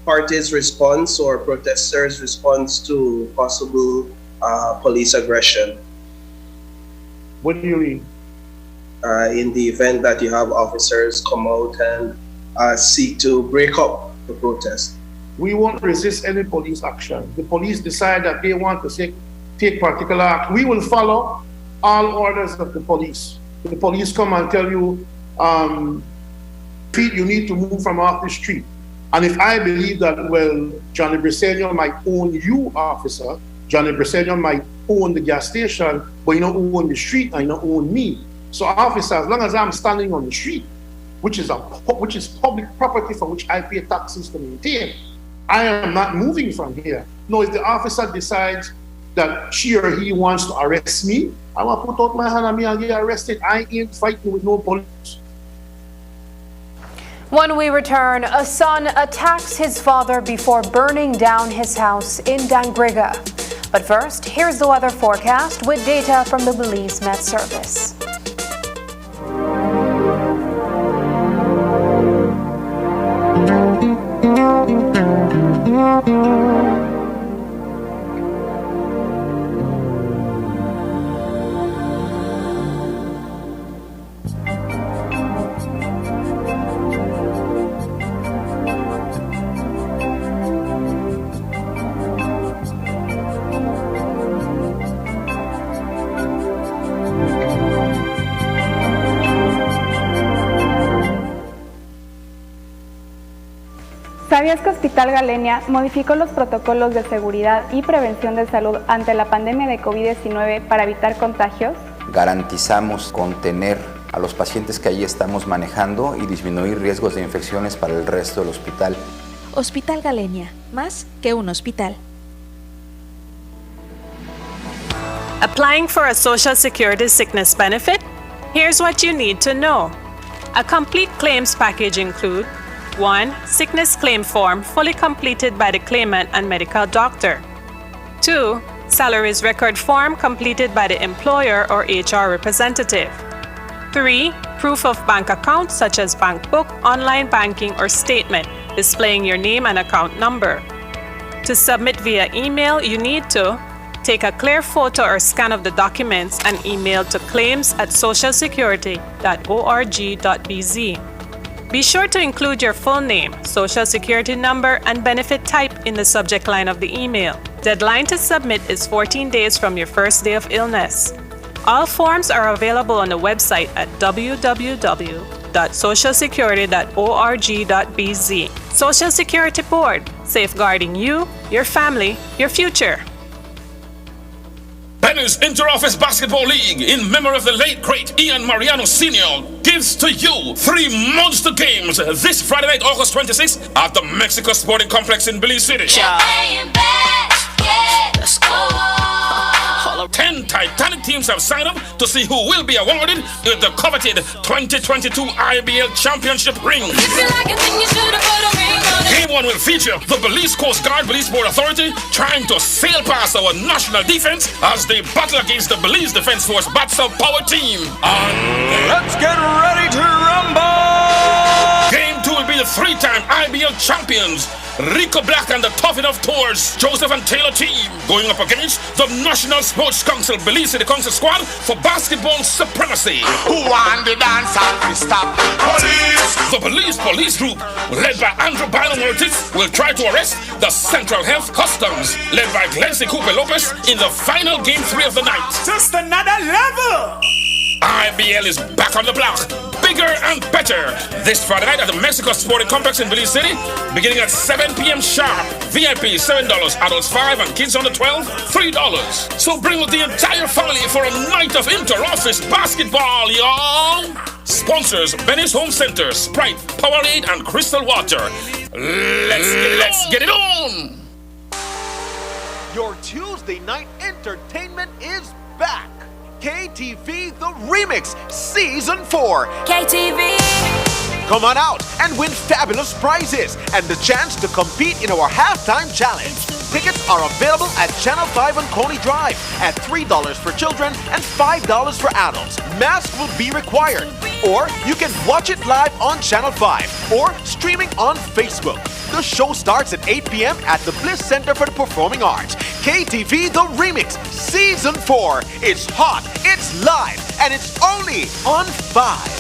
party's response or protesters' response to possible police aggression? What do you mean? In the event that you have officers come out and seek to break up the protest? We won't resist any police action. The police decide that they want to take particular act. We will follow all orders of the police. The police come and tell you, you need to move from off the street. And if I believe that, well, Johnny Briseño might own you, officer, Johnny Briseño might own the gas station, but you don't own the street and you don't own me. So, officer, as long as I'm standing on the street, which is public property for which I pay taxes to maintain, I am not moving from here. No, if the officer decides that she or he wants to arrest me, I'm going to put out my hand on me and get arrested. I ain't fighting with no police. When we return, a son attacks his father before burning down his house in Dangriga. But first, here's the weather forecast with data from the Belize Met Service. ¿Sabías que Hospital Galenia modificó los protocolos de seguridad y prevención de salud ante la pandemia de COVID-19 para evitar contagios? Garantizamos contener a los pacientes que allí estamos manejando y disminuir riesgos de infecciones para el resto del hospital. Hospital Galenia, más que un hospital. Applying for a Social Security sickness benefit? Here's what you need to know. A complete claims package includes 1. Sickness claim form fully completed by the claimant and medical doctor. 2. Salaries record form completed by the employer or HR representative. 3. Proof of bank account such as bank book, online banking, or statement displaying your name and account number. To submit via email, you need to take a clear photo or scan of the documents and email to claims@socialsecurity.org.bz. Be sure to include your full name, social security number, and benefit type in the subject line of the email. Deadline to submit is 14 days from your first day of illness. All forms are available on the website at www.socialsecurity.org.bz. Social Security Board, safeguarding you, your family, your future. Benny's Inter-Office Basketball League, in memory of the late great Ian Mariano Sr., gives to you 3 monster games this Friday night, August 26th, at the Mexico Sporting Complex in Belize City. 10 Titanic teams have signed up to see who will be awarded with the coveted 2022 IBL Championship ring. Game 1 will feature the Belize Coast Guard Belize Port Authority trying to sail past our national defense as they battle against the Belize Defense Force BISL Power Team. And let's get ready to rumble! Game 2 will be the 3-time IBL champions Rico Black and the Tough Enough Tours Joseph and Taylor team going up against the National Sports Council Belize City Council squad for basketball supremacy. Who won the dance and we stop police? The Belize Police Group, led by Andrew Bynum Ortiz, will try to arrest the Central Health Customs, led by Glency Cooper Lopez, in the final game 3 of the night. Just another level! IBL is back on the block, bigger and better. This Friday night at the Mexico Sporting Complex in Belize City, beginning at 7 p.m. sharp. VIP $7, adults $5, and kids under 12 $3. So bring with the entire family for a night of inter-office basketball, y'all. Sponsors: Benny's Home Center, Sprite, Powerade, and Crystal Water. Let's get it on. Your Tuesday night entertainment is back. KTV The Remix Season 4. KTV! Come on out and win fabulous prizes and the chance to compete in our halftime challenge. Tickets are available at Channel 5 on Coney Drive at $3 for children and $5 for adults. Mask will be required. Or you can watch it live on Channel 5 or streaming on Facebook. The show starts at 8 p.m. at the Bliss Center for the Performing Arts. KTV The Remix Season 4. It's hot, it's live, and it's only on 5.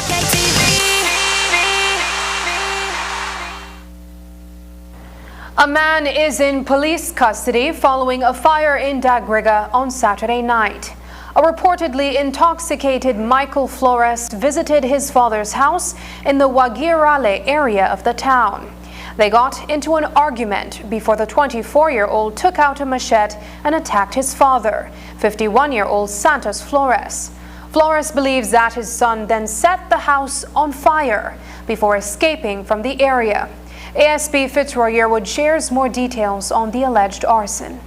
A man is in police custody following a fire in Dagriga on Saturday night. A reportedly intoxicated Michael Flores visited his father's house in the Waguirale area of the town. They got into an argument before the 24-year-old took out a machete and attacked his father, 51-year-old Santos Flores. Flores believes that his son then set the house on fire before escaping from the area. ASP Fitzroy Yearwood shares more details on the alleged arson.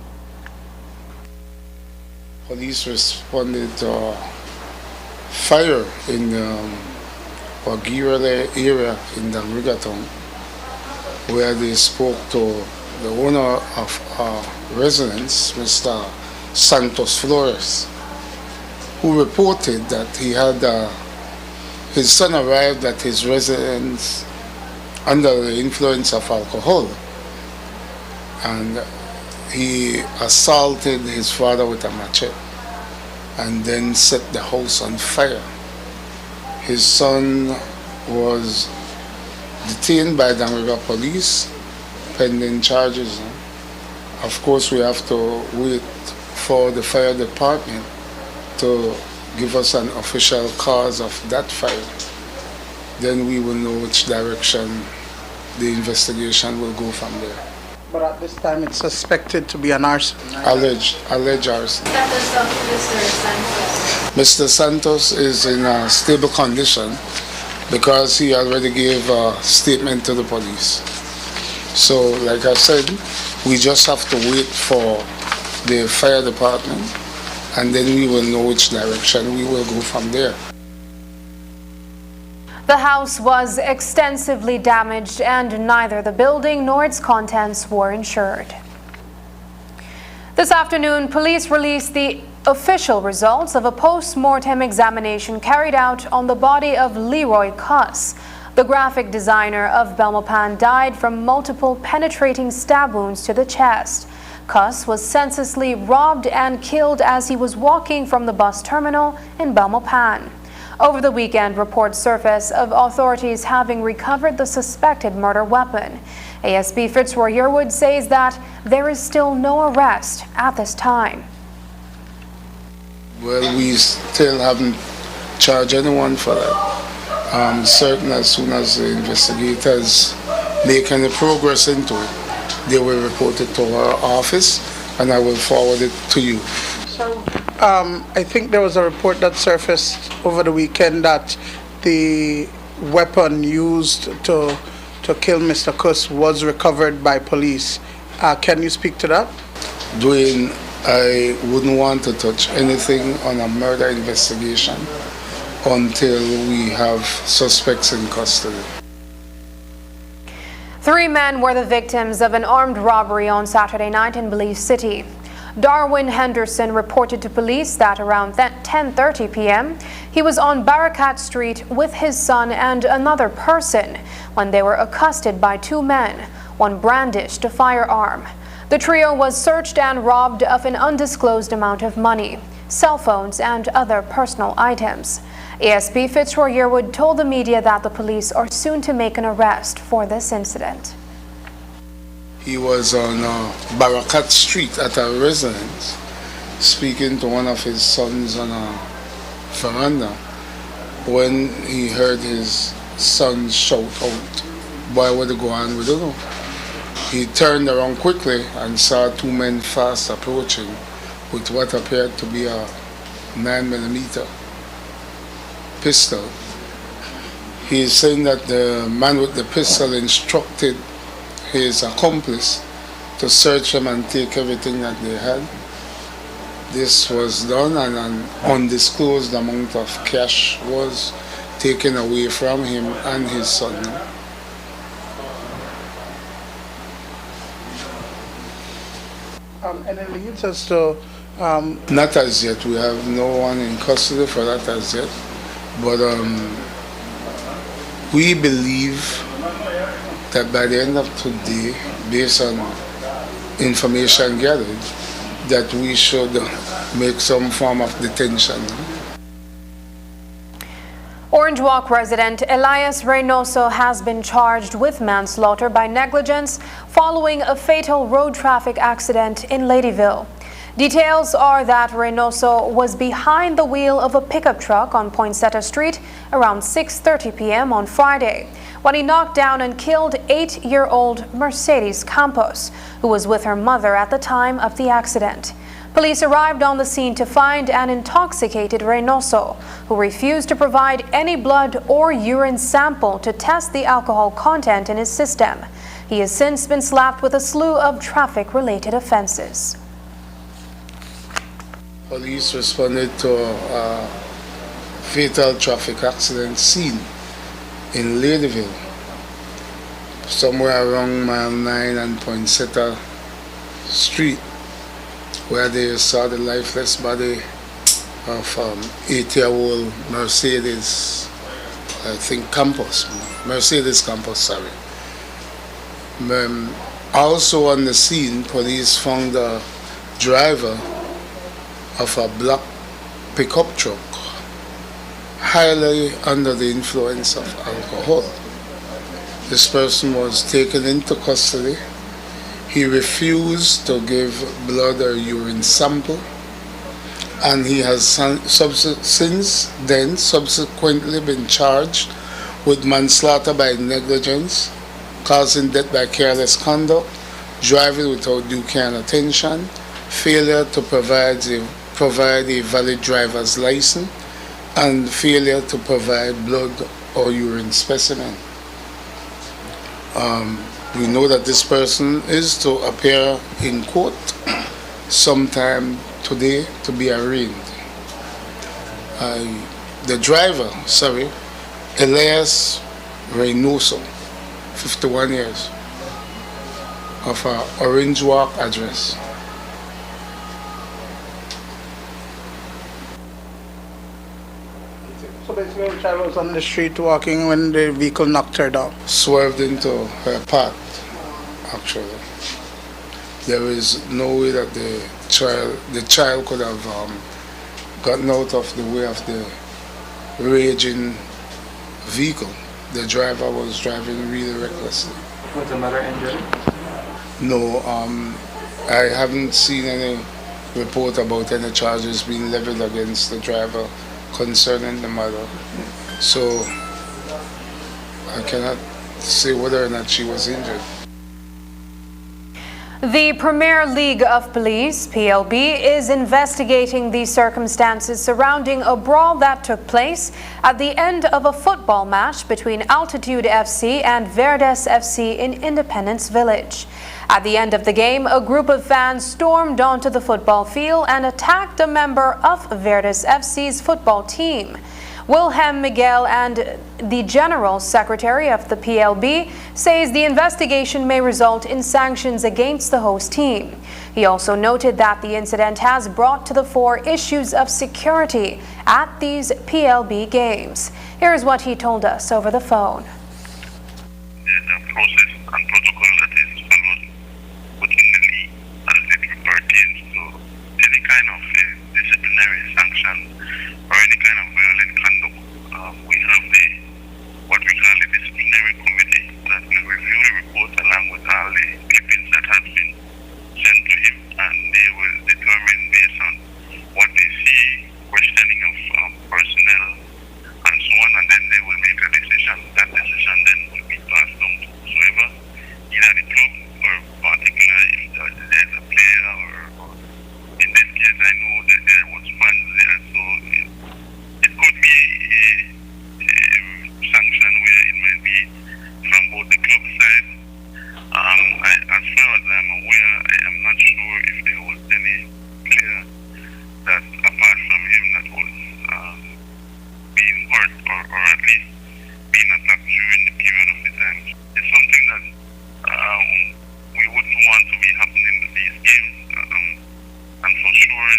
Police responded to fire in the Waguirale area in Dagriga town, where they spoke to the owner of our residence, Mr. Santos Flores, who reported that he had his son arrived at his residence under the influence of alcohol, and he assaulted his father with a machete and then set the house on fire. His son was detained by Dagriga police pending charges. Of course, we have to wait for the fire department to give us an official cause of that fire. Then we will know which direction the investigation will go from there. But at this time, it's suspected to be an arson. Alleged arson. Mr. Santos is in a stable condition because he already gave a statement to the police. So, like I said, we just have to wait for the fire department, and then we will know which direction we will go from there. The house was extensively damaged and neither the building nor its contents were insured. This afternoon, police released the official results of a post-mortem examination carried out on the body of Leroy Cuss. The graphic designer of Belmopan died from multiple penetrating stab wounds to the chest. Cuss was senselessly robbed and killed as he was walking from the bus terminal in Belmopan. Over the weekend, reports surfaced of authorities having recovered the suspected murder weapon. ASP Fitzroy Yearwood says that there is still no arrest at this time. Well, we still haven't charged anyone for that. Certain as soon as the investigators make any progress into it, they will report it to our office and I will forward it to you. So, I think there was a report that surfaced over the weekend that the weapon used to kill Mr. Kuss was recovered by police. Can you speak to that? Dwayne, I wouldn't want to touch anything on a murder investigation until we have suspects in custody. 3 men were the victims of an armed robbery on Saturday night in Belize City. Darwin Henderson reported to police that around 10:30 p.m. he was on Barakat Street with his son and another person when they were accosted by 2 men. One brandished a firearm. The trio was searched and robbed of an undisclosed amount of money, cell phones, and other personal items. ASP Fitzroy Yearwood told the media that the police are soon to make an arrest for this incident. He was on Barakat Street at a residence speaking to one of his sons on a veranda when he heard his son shout out, "Boy, where they go on, we don't know." He turned around quickly and saw 2 men fast approaching with what appeared to be a 9mm pistol. He is saying that the man with the pistol instructed his accomplice to search them and take everything that they had. This was done and an undisclosed amount of cash was taken away from him and his son. And it leads us to... Not as yet. We have no one in custody for that as yet. But we believe that by the end of today, based on information gathered, that we should make some form of detention. Orange Walk resident Elias Reynoso has been charged with manslaughter by negligence following a fatal road traffic accident in Ladyville. Details are that Reynoso was behind the wheel of a pickup truck on Poinsetta Street around 6:30 p.m. on Friday when he knocked down and killed 8-year-old Mercedes Campos, who was with her mother at the time of the accident. Police arrived on the scene to find an intoxicated Reynoso, who refused to provide any blood or urine sample to test the alcohol content in his system. He has since been slapped with a slew of traffic-related offenses. Police responded to a fatal traffic accident scene in Ladyville, somewhere around mile 9 and Poinsetta Street, where they saw the lifeless body of 8-year-old Mercedes, I think Mercedes Campos, sorry. Also on the scene, police found the driver of a black pickup truck highly under the influence of alcohol. This person was taken into custody. He refused to give blood or urine sample, and he has since then subsequently been charged with manslaughter by negligence, causing death by careless conduct, driving without due care and attention, failure to provide a valid driver's license, and failure to provide blood or urine specimen. We know that this person is to appear in court sometime today to be arraigned. The driver, Elias Reynoso, 51 years, of Orange Walk address. So basically the child was on the street walking when the vehicle knocked her down. Swerved into her path, actually. There is no way that the child could have gotten out of the way of the raging vehicle. The driver was driving really recklessly. Was the mother injured? No, I haven't seen any report about any charges being leveled against the driver concerning the mother. So I cannot say whether or not she was injured. The Premier League of Police, PLB, is investigating the circumstances surrounding a brawl that took place at the end of a football match between Altitude FC and Verdes FC in Independence Village. At the end of the game, a group of fans stormed onto the football field and attacked a member of Verdes FC's football team. Wilhelm Miguel, and the General Secretary of the PLB, says the investigation may result in sanctions against the host team. He also noted that the incident has brought to the fore issues of security at these PLB games. Here's what he told us over the phone. The process and protocol that is followed within the league as it pertains to any kind of disciplinary sanction or any kind of violent conduct. We have what we call the disciplinary committee that will review the report along with all the clippings that have been sent to him, and they will determine based on what they see, questioning of personnel and so on, and then they will make a decision. That decision then will be passed on to whoever, either the club or particularly if there's a player or in this case I know that there was fans there, so it could be a sanction where it might be from both the club side. As far as I'm aware, I am not sure if there was any player that, apart from him, that was being hurt or at least being attacked during the period of the time. It's something that we wouldn't want to be happening to these games. And for sure,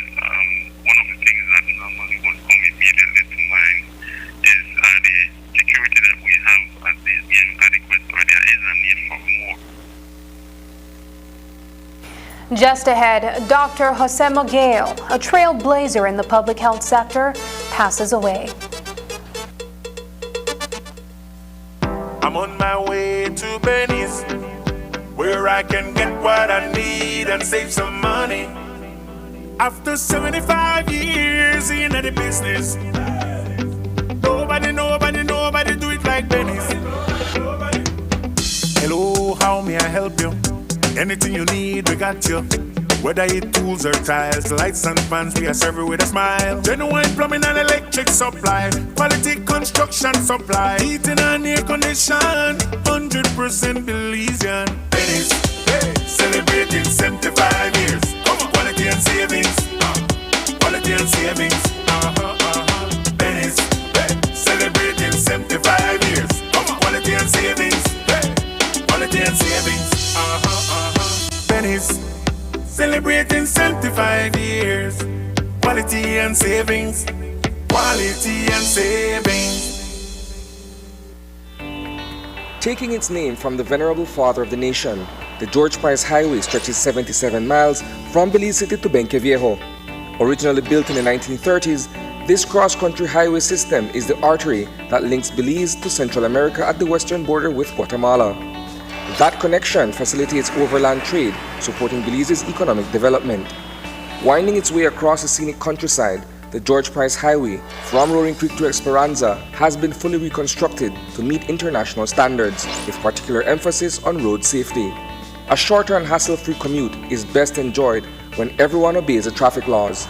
one of the things that normally would come immediately to mind is the security that we have at these games adequate, or there is a need for more. Just ahead, Dr. Jose Miguel, a trailblazer in the public health sector, passes away. I'm on my way to Venice, where I can get what I need and save some money. After 75 years in the business, nobody do it like Venice. Hello, how may I help you? Anything you need, we got you. Whether it tools or tiles, lights and fans, we are serving with a smile. Genuine plumbing and electric supply, quality construction supply, heating and air condition, 100% Belizean. Venice, celebrating 75 years. Quality and savings, quality and savings. Venice, celebrating 75 years. Quality and savings, quality and savings. Venice, celebrating 75 years. Quality and savings, quality and savings. Taking its name from the venerable father of the nation, the George Price Highway stretches 77 miles from Belize City to Benqueviejo. Originally built in the 1930s, this cross-country highway system is the artery that links Belize to Central America at the western border with Guatemala. That connection facilitates overland trade, supporting Belize's economic development. Winding its way across the scenic countryside, the George Price Highway from Roaring Creek to Esperanza has been fully reconstructed to meet international standards, with particular emphasis on road safety. A shorter and hassle-free commute is best enjoyed when everyone obeys the traffic laws.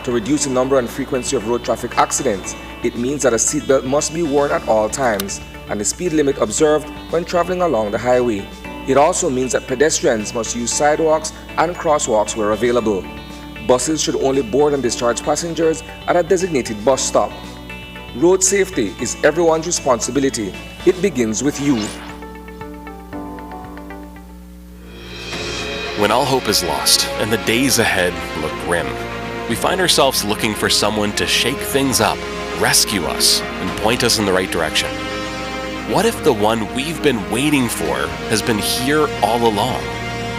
To reduce the number and frequency of road traffic accidents, it means that a seatbelt must be worn at all times and the speed limit observed when traveling along the highway. It also means that pedestrians must use sidewalks and crosswalks where available. Buses should only board and discharge passengers at a designated bus stop. Road safety is everyone's responsibility. It begins with you. When all hope is lost and the days ahead look grim, we find ourselves looking for someone to shake things up, rescue us, and point us in the right direction. What if the one we've been waiting for has been here all along?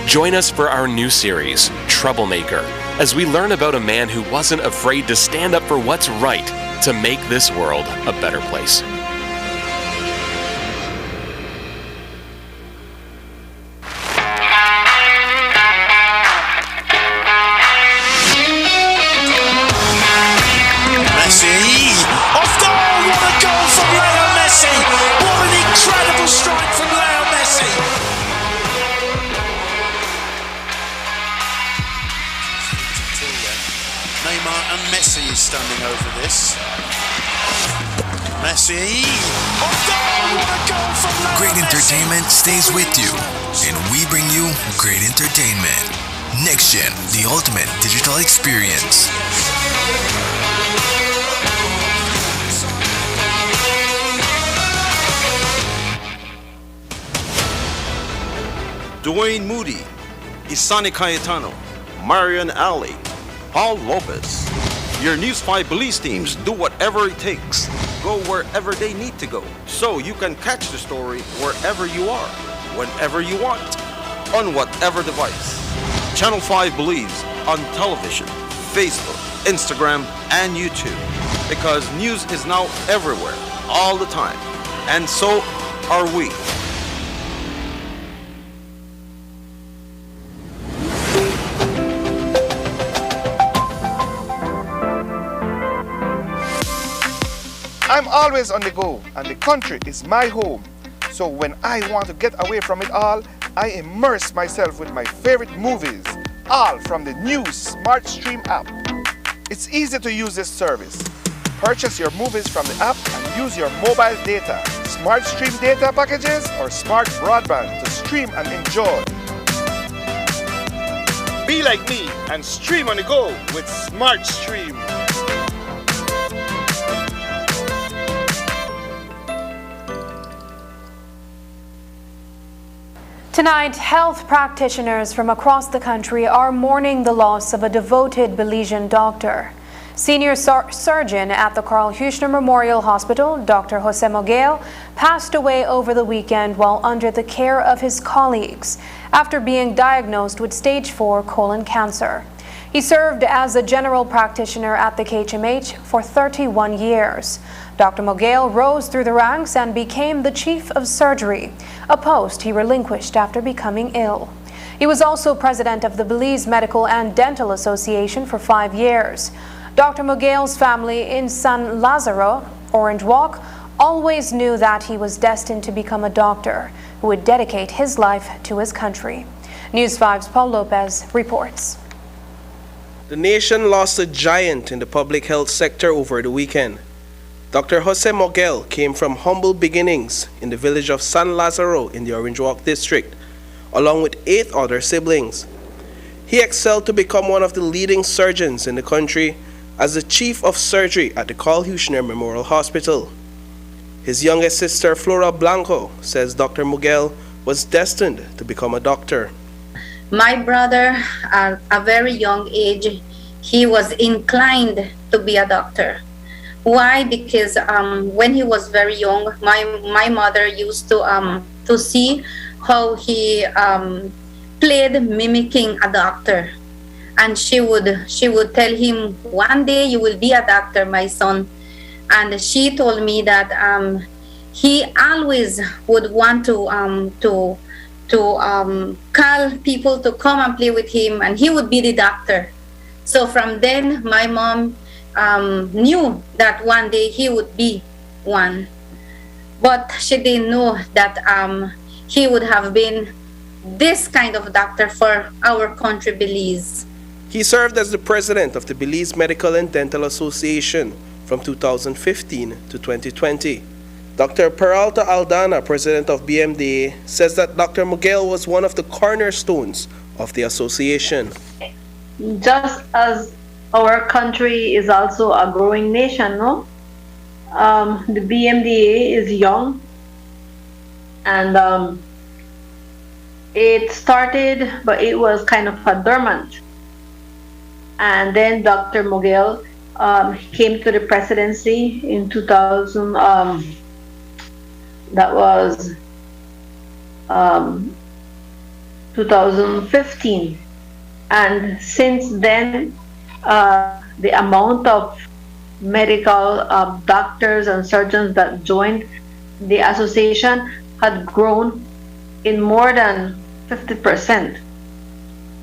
Join us for our new series, Troublemaker, as we learn about a man who wasn't afraid to stand up for what's right to make this world a better place. Messi! Off goal! What a goal from Leo Messi! What an incredible strike from Leo Messi! Neymar and Messi is standing over this. Messi! Off goal! What a goal from Leo Great Messi! entertainment stays with you, and we bring you great entertainment. Next Gen, the ultimate digital experience. Dwayne Moody, Isani Cayetano, Marion Ali, Paul Lopez. Your News 5 police teams do whatever it takes, go wherever they need to go, so you can catch the story wherever you are, whenever you want, on whatever device. Channel 5 believes on television, Facebook, Instagram, and YouTube, because news is now everywhere, all the time, and so are we. I'm always on the go, and the country is my home. So when I want to get away from it all, I immerse myself with my favorite movies, all from the new Smart Stream app. It's easy to use this service. Purchase your movies from the app and use your mobile data, Smart Stream data packages, or smart broadband to stream and enjoy. Be like me and stream on the go with Smart Stream. Tonight, health practitioners from across the country are mourning the loss of a devoted Belizean doctor. Senior surgeon at the Carl Huchner Memorial Hospital, Dr. Jose Moguel, passed away over the weekend while under the care of his colleagues after being diagnosed with stage 4 colon cancer. He served as a general practitioner at the KHMH for 31 years. Dr. Moguel rose through the ranks and became the chief of surgery, a post he relinquished after becoming ill. He was also president of the Belize Medical and Dental Association for 5 years. Dr. Moguel's family in San Lazaro, Orange Walk, always knew that he was destined to become a doctor who would dedicate his life to his country. News 5's Paul Lopez reports. The nation lost a giant in the public health sector over the weekend. Dr. Jose Moguel came from humble beginnings in the village of San Lazaro in the Orange Walk district, along with 8 other siblings. He excelled to become one of the leading surgeons in the country as the chief of surgery at the Carl Huchner Memorial Hospital. His youngest sister, Flora Blanco, says Dr. Moguel was destined to become a doctor. My brother, at a very young age, he was inclined to be a doctor. Why? Because when he was very young, my mother used to see how he played mimicking a doctor, and she would tell him, "One day you will be a doctor, my son." And she told me that he always would want to call people to come and play with him, and he would be the doctor. So from then, my mom knew that one day he would be one. But she didn't know that he would have been this kind of doctor for our country, Belize. He served as the president of the Belize Medical and Dental Association from 2015 to 2020. Dr. Peralta Aldana, president of BMDA, says that Dr. Mogel was one of the cornerstones of the association. Just as our country is also a growing nation, no? The BMDA is young, and it started, but it was kind of dormant. And then Dr. Mogel came to the presidency in 2000. That was 2015, and since then the amount of medical doctors and surgeons that joined the association had grown in more than 50%.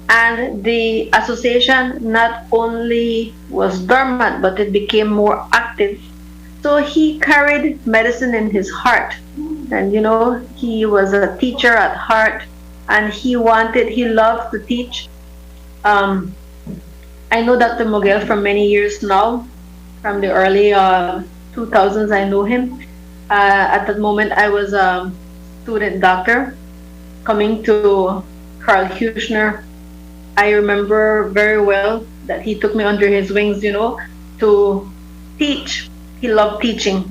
And the association not only was dormant, but it became more active. So he carried medicine in his heart. And you know, he was a teacher at heart, and he loved to teach. I know Dr. Mogel for many years now. From the early 2000s, I know him. At that moment, I was a student doctor coming to Carl Kushner. I remember very well that he took me under his wings, you know, to teach. He loved teaching.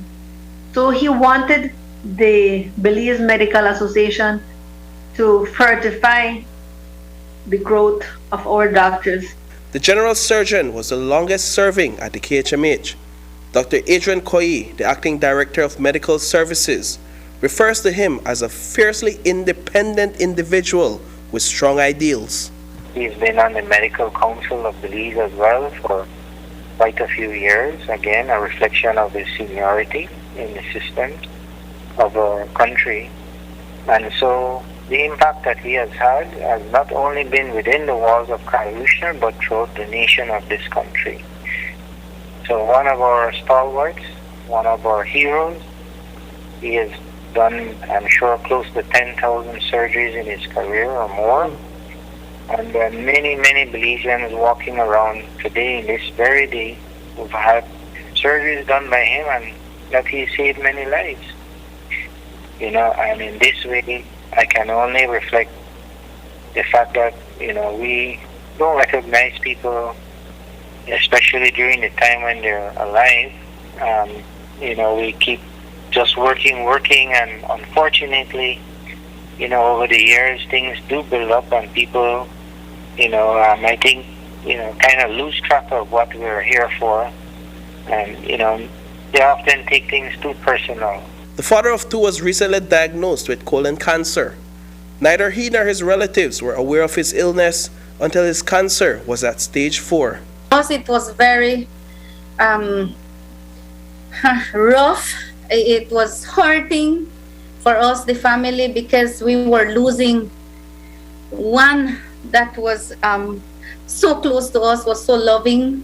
So he wanted the Belize Medical Association to fortify the growth of our doctors. The general surgeon was the longest serving at the KHMH. Dr. Adrian Koyi, the acting director of medical services, refers to him as a fiercely independent individual with strong ideals. He's been on the Medical Council of Belize as well for quite a few years. Again, a reflection of his seniority in the system of our country. And so the impact that he has had has not only been within the walls of Karushner, but throughout the nation of this country. So one of our stalwarts, one of our heroes, he has done, I'm sure, close to 10,000 surgeries in his career or more. And there are many, many Belizeans walking around today, this very day, who've had surgeries done by him and that he saved many lives. You know, and in this way, I can only reflect the fact that, you know, we don't recognize people, especially during the time when they're alive. You know, we keep just working, and unfortunately, you know, over the years, things do build up and people, you know, I think, you know, kind of lose track of what we're here for. And, you know, they often take things too personal. The father of two was recently diagnosed with colon cancer. Neither he nor his relatives were aware of his illness until his cancer was at stage 4. It was very rough. It was hurting for us, the family, because we were losing one that was so close to us, was so loving.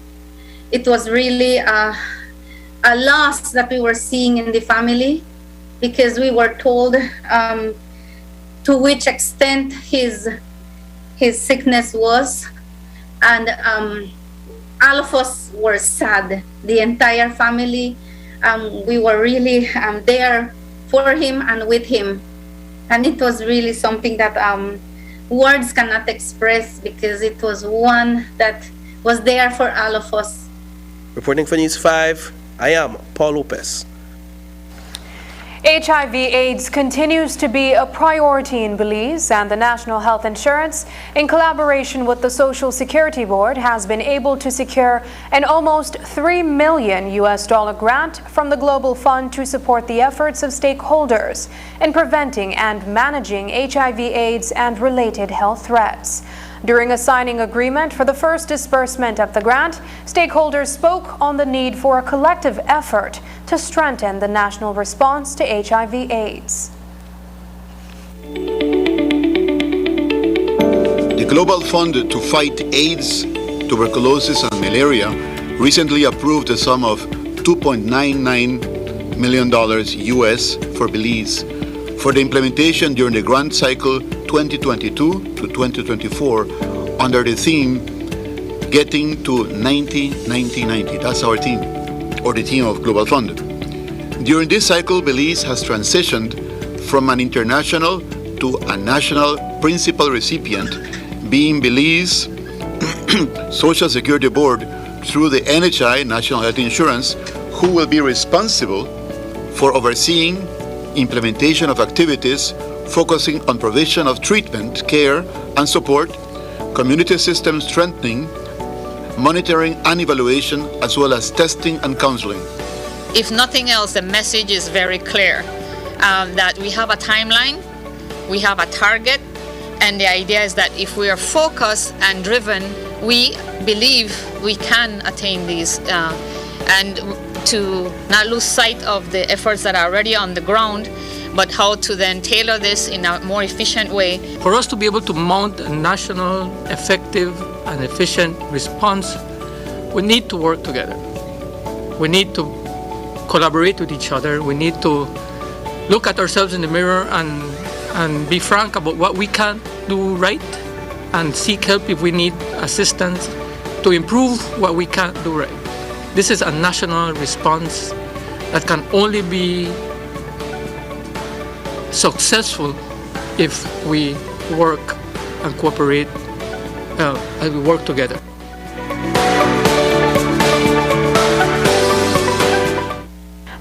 It was really a loss that we were seeing in the family, because we were told to which extent his sickness was, and all of us were sad. The entire family, we were really there for him and with him, and it was really something that words cannot express, because it was one that was there for all of us. Reporting for News 5, I am Paul Lopez. HIV/AIDS continues to be a priority in Belize, and the National Health Insurance, in collaboration with the Social Security Board, has been able to secure an almost $3 million grant from the Global Fund to support the efforts of stakeholders in preventing and managing HIV/AIDS and related health threats. During a signing agreement for the first disbursement of the grant, stakeholders spoke on the need for a collective effort to strengthen the national response to HIV/AIDS. The Global Fund to fight AIDS, tuberculosis, and malaria recently approved a sum of $2.99 million US for Belize for the implementation during the grant cycle 2022 to 2024 under the theme Getting to 90-90-90. That's our theme, or the theme of Global Fund. During this cycle, Belize has transitioned from an international to a national principal recipient, being Belize Social Security Board through the NHI, National Health Insurance, who will be responsible for overseeing implementation of activities focusing on provision of treatment, care, and support, community system strengthening, monitoring and evaluation, as well as testing and counseling. If nothing else, the message is very clear that we have a timeline, we have a target, and the idea is that if we are focused and driven, we believe we can attain these, and to not lose sight of the efforts that are already on the ground, but how to then tailor this in a more efficient way. For us to be able to mount a national, effective, and efficient response, we need to work together. We need to collaborate with each other. We need to look at ourselves in the mirror and be frank about what we can't do right and seek help if we need assistance to improve what we can't do right. This is a national response that can only be successful if we work and cooperate, and we work together.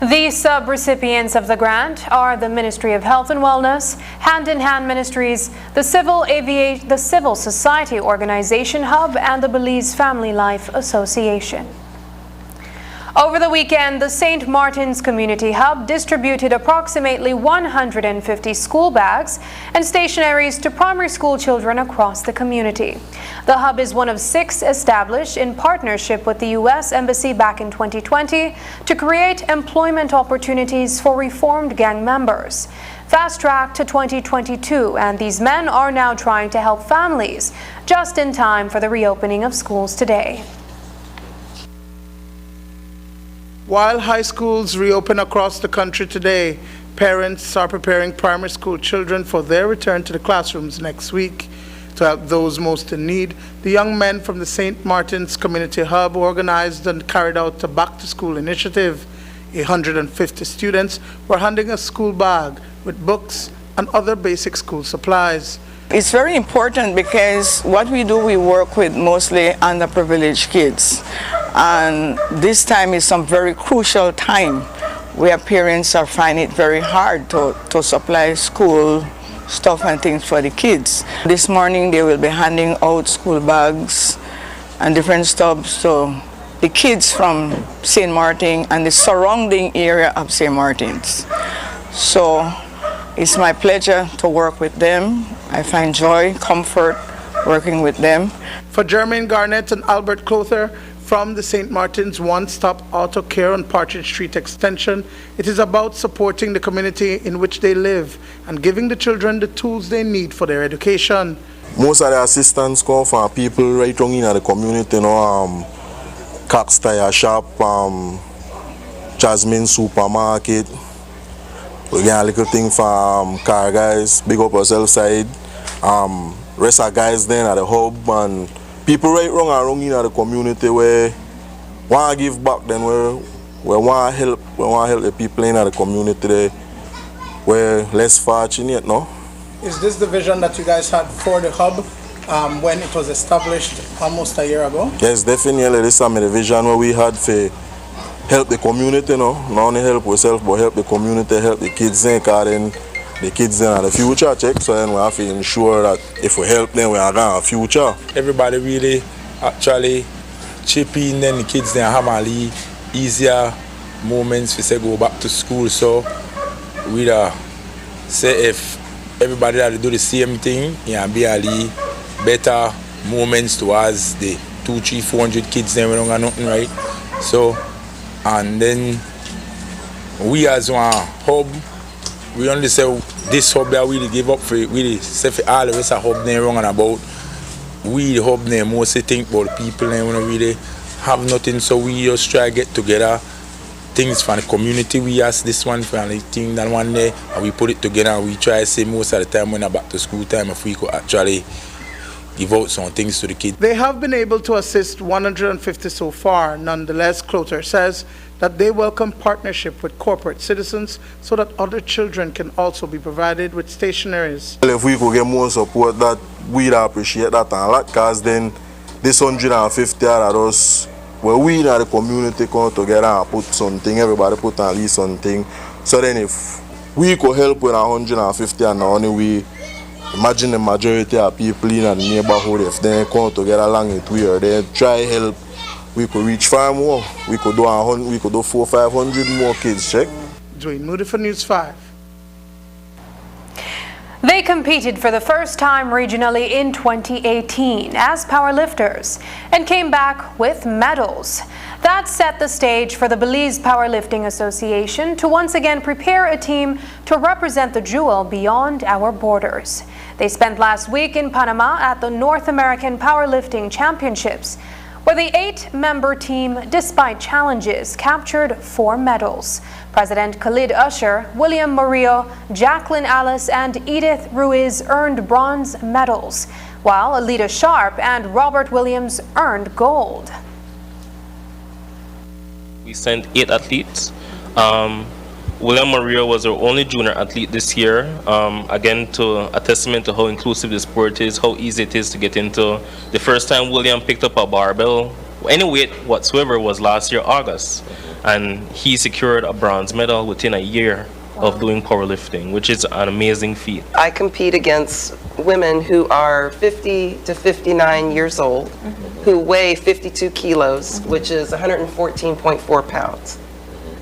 The sub-recipients of the grant are the Ministry of Health and Wellness, Hand in Hand Ministries, the Civil Society Organization Hub, and the Belize Family Life Association. Over the weekend, the St. Martin's Community Hub distributed approximately 150 school bags and stationaries to primary school children across the community. The hub is one of 6 established in partnership with the U.S. Embassy back in 2020 to create employment opportunities for reformed gang members. Fast-tracked to 2022, and these men are now trying to help families just in time for the reopening of schools today. While high schools reopen across the country today, parents are preparing primary school children for their return to the classrooms next week. To help those most in need, the young men from the St. Martin's Community Hub organized and carried out a back-to-school initiative. 150 students were handing a school bag with books and other basic school supplies. It's very important because what we do, we work with mostly underprivileged kids. And this time is some very crucial time where parents are finding it very hard to supply school stuff and things for the kids. This morning they will be handing out school bags and different stuff to the kids from St. Martin and the surrounding area of St. Martin's. So it's my pleasure to work with them. I find joy, comfort working with them. For Jermaine Garnett and Albert Clother from the St. Martin's One-Stop Auto Care on Partridge Street Extension, it is about supporting the community in which they live and giving the children the tools they need for their education. Most of the assistance come from people right around in the community, Cox Tire Shop, Jasmine Supermarket. We get a little thing from car guys, big up ourselves side. Rest of guys then at the hub, and people right around in the community where want to give back, then we want to help the people in the community there where less fortunate, no? Is this the vision that you guys had for the hub when it was established almost a year ago? Yes, definitely. This is the vision where we had for help the community, not only help ourselves, but help the community, help the kids, because the kids are the future, check. So then we have to ensure that if we help them, we are going to have a future. Everybody really actually chip in, then the kids then have a easier moments to say go back to school. So we say if everybody had to do the same thing, yeah, be a better moments towards the 200, 300, 400 kids then we don't got nothing right. So and then we as one hub, we only say this hub that we give up for, we say for all the rest of hub then wrong and about. We the hub then mostly think about the people then we really have nothing, so we just try to get together things from the community. We ask this one from the thing that one day, and we put it together, and we try to say most of the time when I'm back to school time if we could actually give out some things to the kids. They have been able to assist 150 so far. Nonetheless, Clotter says that they welcome partnership with corporate citizens so that other children can also be provided with stationaries. If we could get more support, that we'd appreciate that a lot, because then this 150 are us, where we in the community come together and put something, everybody put at least something. So then if we could help with 150 and only we imagine the majority of people in the neighborhood, if they come together along it, we are there, try help, we could reach far more. We could do 400, 500 more kids, check. Dwayne Moody for News 5. They competed for the first time regionally in 2018 as powerlifters and came back with medals. That set the stage for the Belize Powerlifting Association to once again prepare a team to represent the jewel beyond our borders. They spent last week in Panama at the North American Powerlifting Championships, where the 8-member team, despite challenges, captured 4 medals. President Khalid Usher, William Murillo, Jacqueline Alice, and Edith Ruiz earned bronze medals, while Alita Sharp and Robert Williams earned gold. We sent 8 athletes. William Murillo was our only junior athlete this year. Again, a testament to how inclusive the sport is, how easy it is to get into. The first time William picked up a barbell, any weight whatsoever, was last year, August. And he secured a bronze medal within a year of doing powerlifting, which is an amazing feat. I compete against women who are 50 to 59 years old, who weigh 52 kilos, which is 114.4 pounds.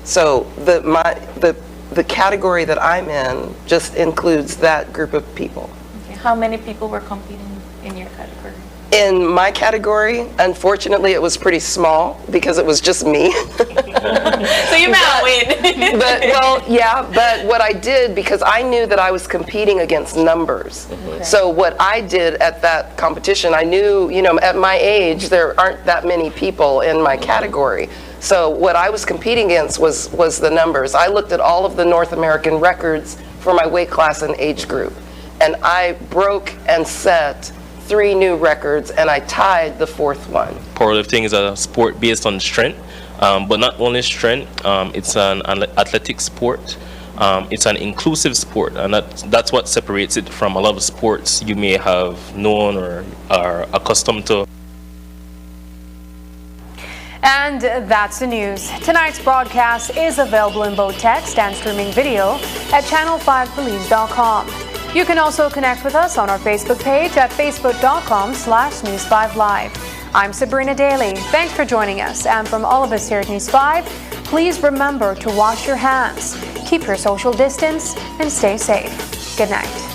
So the category that I'm in just includes that group of people. Okay. How many people were competing in your category? In my category, unfortunately, it was pretty small because it was just me. So you might win. But what I did, because I knew that I was competing against numbers. Okay. So what I did at that competition, I knew, at my age, there aren't that many people in my category. So what I was competing against was the numbers. I looked at all of the North American records for my weight class and age group. And I broke and set 3 new records, and I tied the 4th one. Powerlifting is a sport based on strength, but not only strength, it's an athletic sport. It's an inclusive sport, and that's what separates it from a lot of sports you may have known or are accustomed to. And that's the news. Tonight's broadcast is available in both text and streaming video at channel5belize.com. You can also connect with us on our Facebook page at facebook.com/News5Live. I'm Sabrina Daly. Thanks for joining us. And from all of us here at News 5, please remember to wash your hands, keep your social distance, and stay safe. Good night.